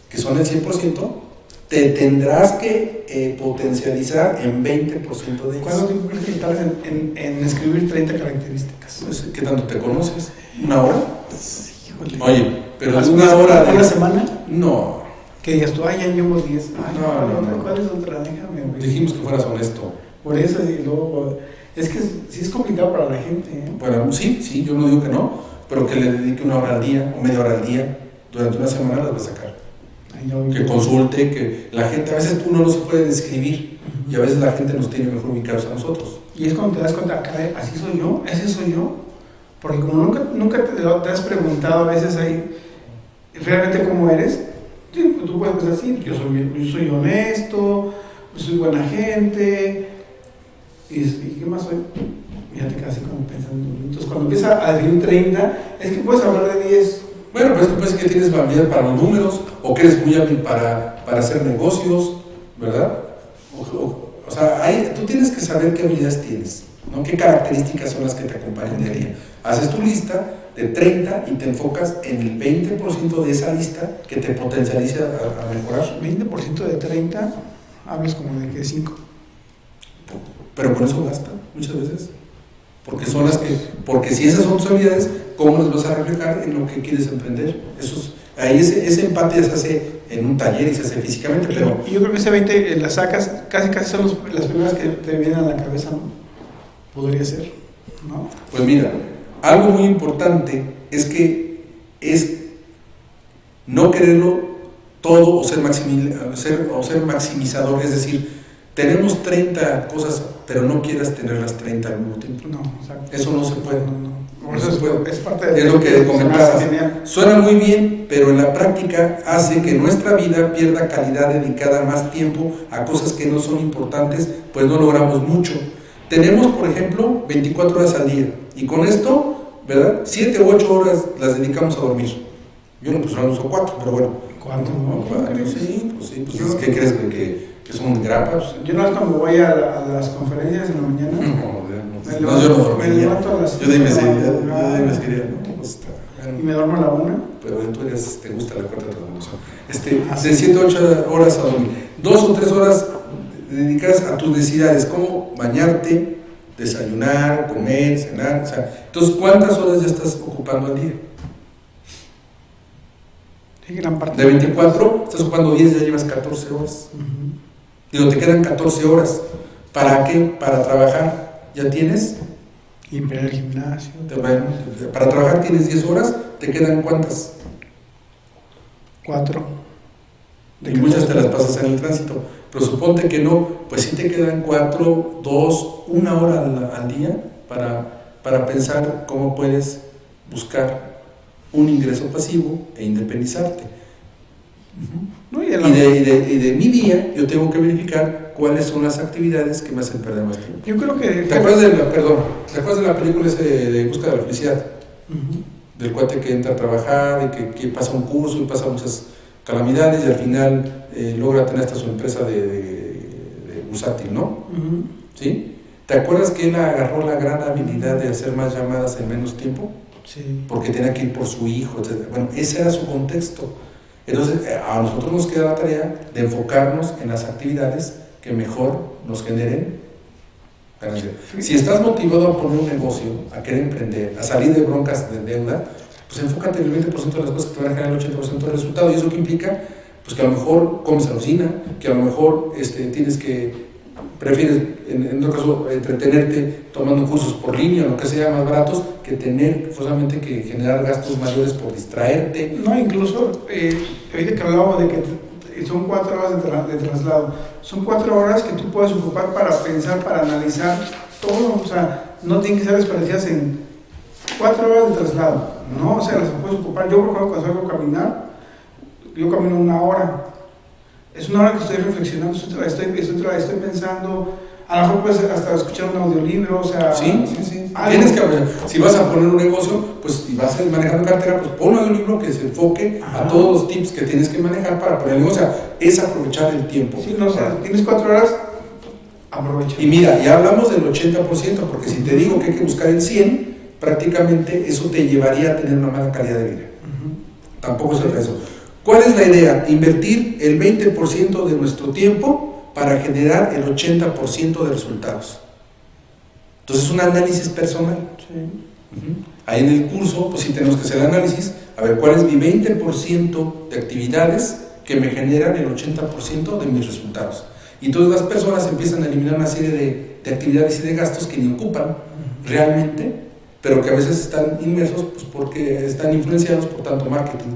que son el 100%, te tendrás que potencializar en 20% de ellas. ¿Cuánto tiempo crees que tardas en escribir 30 características? Pues, ¿qué tanto te conoces? ¿Una hora? Sí, híjole. Oye, pero es una hora de... ¿Una semana? No. Que digas tú, ya llevo 10. No. ¿Cuál es otra? Déjame ver. Dijimos que fueras honesto. Por eso, y luego... Es que sí es complicado para la gente, ¿eh? Bueno, sí, yo no digo que no, pero que le dedique una hora al día o media hora al día, durante una semana las va a sacar. Que consulte, que la gente, a veces uno no se puede describir, y a veces la gente nos tiene mejor ubicados a nosotros. Y es cuando te das cuenta, así soy yo, ese soy yo, porque como nunca te has preguntado a veces ahí, realmente cómo eres, tú puedes pensar así, yo soy honesto, yo soy buena gente, ¿y qué más soy? Ya te quedas así como pensando. Entonces cuando empiezas a decir 30, es que puedes hablar de 10. Bueno, pero es que puede ser que tienes habilidad para los números, o que eres muy hábil para hacer negocios, ¿verdad? O sea, tú tienes que saber qué habilidades tienes, ¿no? Qué características son las que te acompañan de día. Haces tu lista de 30 y te enfocas en el 20% de esa lista que te potencializa a mejorar. 20% de 30, hablas como de que 5. Pero con eso basta, muchas veces. Porque si esas son tus habilidades, ¿cómo las vas a reflejar en lo que quieres emprender? Ahí ese empate se hace en un taller y se hace físicamente, pero... Y yo creo que ese 20 las sacas, casi son las primeras que te vienen a la cabeza, ¿no? Podría ser, ¿no? Pues mira, algo muy importante es no quererlo todo o ser maximizador, es decir, Tenemos 30 cosas, pero no quieras tener las 30 al mismo tiempo. No, exacto. Eso no se puede. No se puede. Es parte de Es lo que comentabas. genial. Suena muy bien, pero en la práctica hace que nuestra vida pierda calidad dedicada más tiempo a cosas que no son importantes, pues no logramos mucho. Tenemos, por ejemplo, 24 horas al día, y con esto, ¿verdad? 7 u 8 horas las dedicamos a dormir. Yo no, pues no uso 4, pero bueno. ¿Cuánto? No, 4, sí, pues ¿qué crees? ¿Que son grapas? Yo no es cuando voy a las conferencias en la mañana. No, yo no dormía. Me levanto a las yo de ahí me seguía, no, pues está. Y me duermo a la 1. Pero tú te gusta la cuarta transformación. De 7 a 8 horas a dormir. 2 o 3 horas dedicadas a tus necesidades, como bañarte, desayunar, comer, cenar. O sea, entonces, ¿cuántas horas ya estás ocupando al día? Sí, gran parte. De 24, estás ocupando 10, ya llevas 14 horas. Digo, te quedan 14 horas. ¿Para qué? Para trabajar. ¿Ya tienes? Y para el gimnasio. Para trabajar tienes 10 horas, ¿te quedan cuántas? 4. Y muchas te las pasas en el tránsito. Pero suponte que no, pues sí te quedan 4, 2, 1 hora al día para pensar cómo puedes buscar un ingreso pasivo e independizarte. No, y de mi día yo tengo que verificar cuáles son las actividades que me hacen perder más tiempo. Yo creo que... ¿Te acuerdas de la película ese de Busca de la Felicidad? Del cuate que entra a trabajar y que pasa un curso y pasa muchas calamidades y al final logra tener hasta su empresa de bursátil, ¿no? ¿Sí? ¿Te acuerdas que él agarró la gran habilidad de hacer más llamadas en menos tiempo? Sí. Porque tenía que ir por su hijo, etc. Bueno, ese era su contexto. Entonces, a nosotros nos queda la tarea de enfocarnos en las actividades que mejor nos generen ganancia. Si estás motivado a poner un negocio, a querer emprender, a salir de broncas de deuda, pues enfócate en el 20% de las cosas que te van a generar el 80% del resultado. ¿Y eso qué implica? Pues que a lo mejor comes alucina, que a lo mejor prefieres en otro caso entretenerte tomando cursos por línea o lo que sea más baratos que tener forzosamente que generar gastos mayores por distraerte. No, incluso ahorita que hablábamos de que son 4 horas de traslado, son 4 horas que tú puedes ocupar para pensar, para analizar todo, o sea, no tienen que ser desperdiciadas en 4 horas de traslado, ¿no? O sea, las puedes ocupar. Yo, por ejemplo, cuando salgo a caminar, yo camino 1 hora. Es 1 hora que estoy reflexionando, estoy pensando, a lo mejor puedes hasta escuchar un audiolibro, o sea... Sí. Tienes que, si vas a poner un negocio, pues y vas a manejar cartera, pues pon un audiolibro que se enfoque a todos los tips que tienes que manejar para poner el negocio. O sea, es aprovechar el tiempo. Sí, no, o sea, tienes 4 horas, aprovecha. Y mira, ya hablamos del 80%, porque si te digo que hay que buscar el 100%, prácticamente eso te llevaría a tener una mala calidad de vida. Tampoco es el caso. ¿Cuál es la idea? Invertir el 20% de nuestro tiempo para generar el 80% de resultados. Entonces es un análisis personal. Ahí en el curso, pues sí tenemos que hacer el análisis, a ver cuál es mi 20% de actividades que me generan el 80% de mis resultados. Y entonces las personas empiezan a eliminar una serie de actividades y de gastos que ni ocupan realmente, pero que a veces están inmersos pues porque están influenciados por tanto marketing,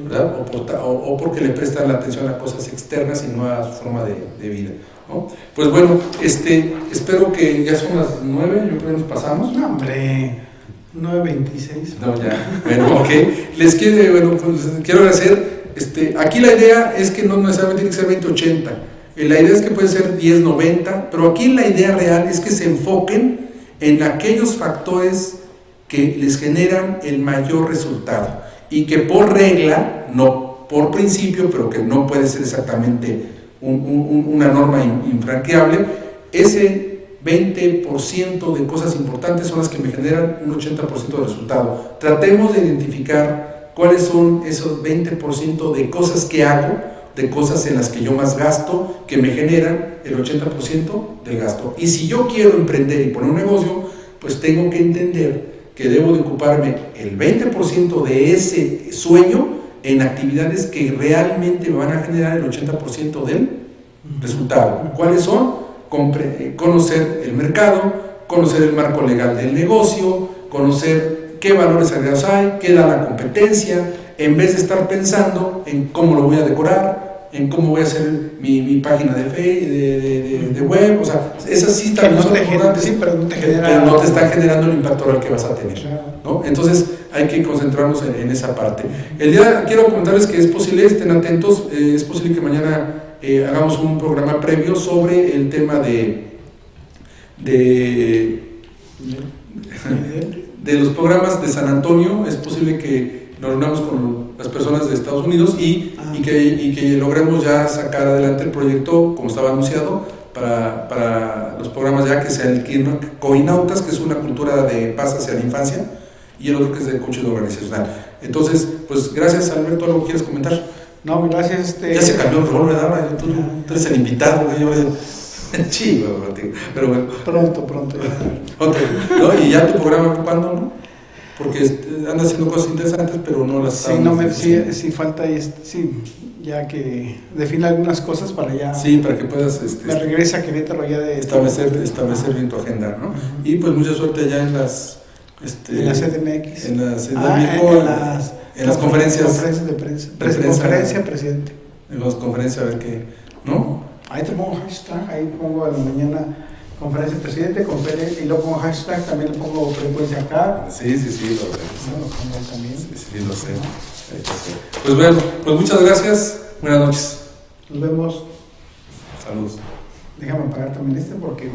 ¿verdad? O porque le prestan la atención a cosas externas y no a su forma de vida, ¿no? Pues bueno, espero que ya son las 9, yo creo que nos pasamos. No, hombre, 9:26. No, ya, bueno, ok. Pues quiero agradecer, aquí la idea es que no necesariamente tiene que ser 20-80, la idea es que puede ser 10-90, pero aquí la idea real es que se enfoquen en aquellos factores que les generan el mayor resultado y que por regla, no por principio, pero que no puede ser exactamente una norma infranqueable, ese 20% de cosas importantes son las que me generan un 80% de resultado. Tratemos de identificar cuáles son esos 20% de cosas que hago, de cosas en las que yo más gasto, que me generan el 80% del gasto. Y si yo quiero emprender y poner un negocio, pues tengo que entender que debo de ocuparme el 20% de ese sueño en actividades que realmente me van a generar el 80% del resultado. ¿Cuáles son? Conocer el mercado, conocer el marco legal del negocio, conocer qué valores agregados hay, qué da la competencia, en vez de estar pensando en cómo lo voy a decorar, en cómo voy a hacer mi página de de web, o sea, esas sí Que también no son te genera, importantes, sí, pero no te genera. pero no te está generando el impacto real que vas a tener, Claro. ¿no? Entonces hay que concentrarnos en esa parte. Quiero comentarles que es posible, estén atentos, es posible que mañana hagamos un programa previo sobre el tema de los programas de San Antonio. Es posible que nos reunamos con las personas de Estados Unidos y que logremos ya sacar adelante el proyecto como estaba anunciado para los programas ya que sean el Coinautas, que es una cultura de paz hacia la infancia, y el otro que es de coaching organizacional. Entonces, pues gracias, Alberto. ¿Algo quieres comentar? No, gracias. Ya se cambió el rol, ¿verdad? Tú eres el invitado, yo chido, pero bueno. Pronto. ¿No? Y ya tu programa, ¿cuándo, no? Porque anda haciendo cosas interesantes, pero no las sí, falta, sí, ya que define algunas cosas para ya. Sí, para que puedas me regresa a Querétaro ya de establecer bien tu agenda, ¿no? Y pues mucha suerte ya en las en la CDMX, en las conferencias de prensa, conferencia presidente, en las conferencias, a ver qué, ¿no? Ahí te pongo hashtag, ahí pongo a la mañana conferencia presidente, y luego pongo hashtag, también le pongo frecuencia acá. Sí, lo sé. No, lo pongo también. Sí, lo sé. Pues bueno, pues muchas gracias, buenas noches. Nos vemos. Saludos. Déjame apagar también porque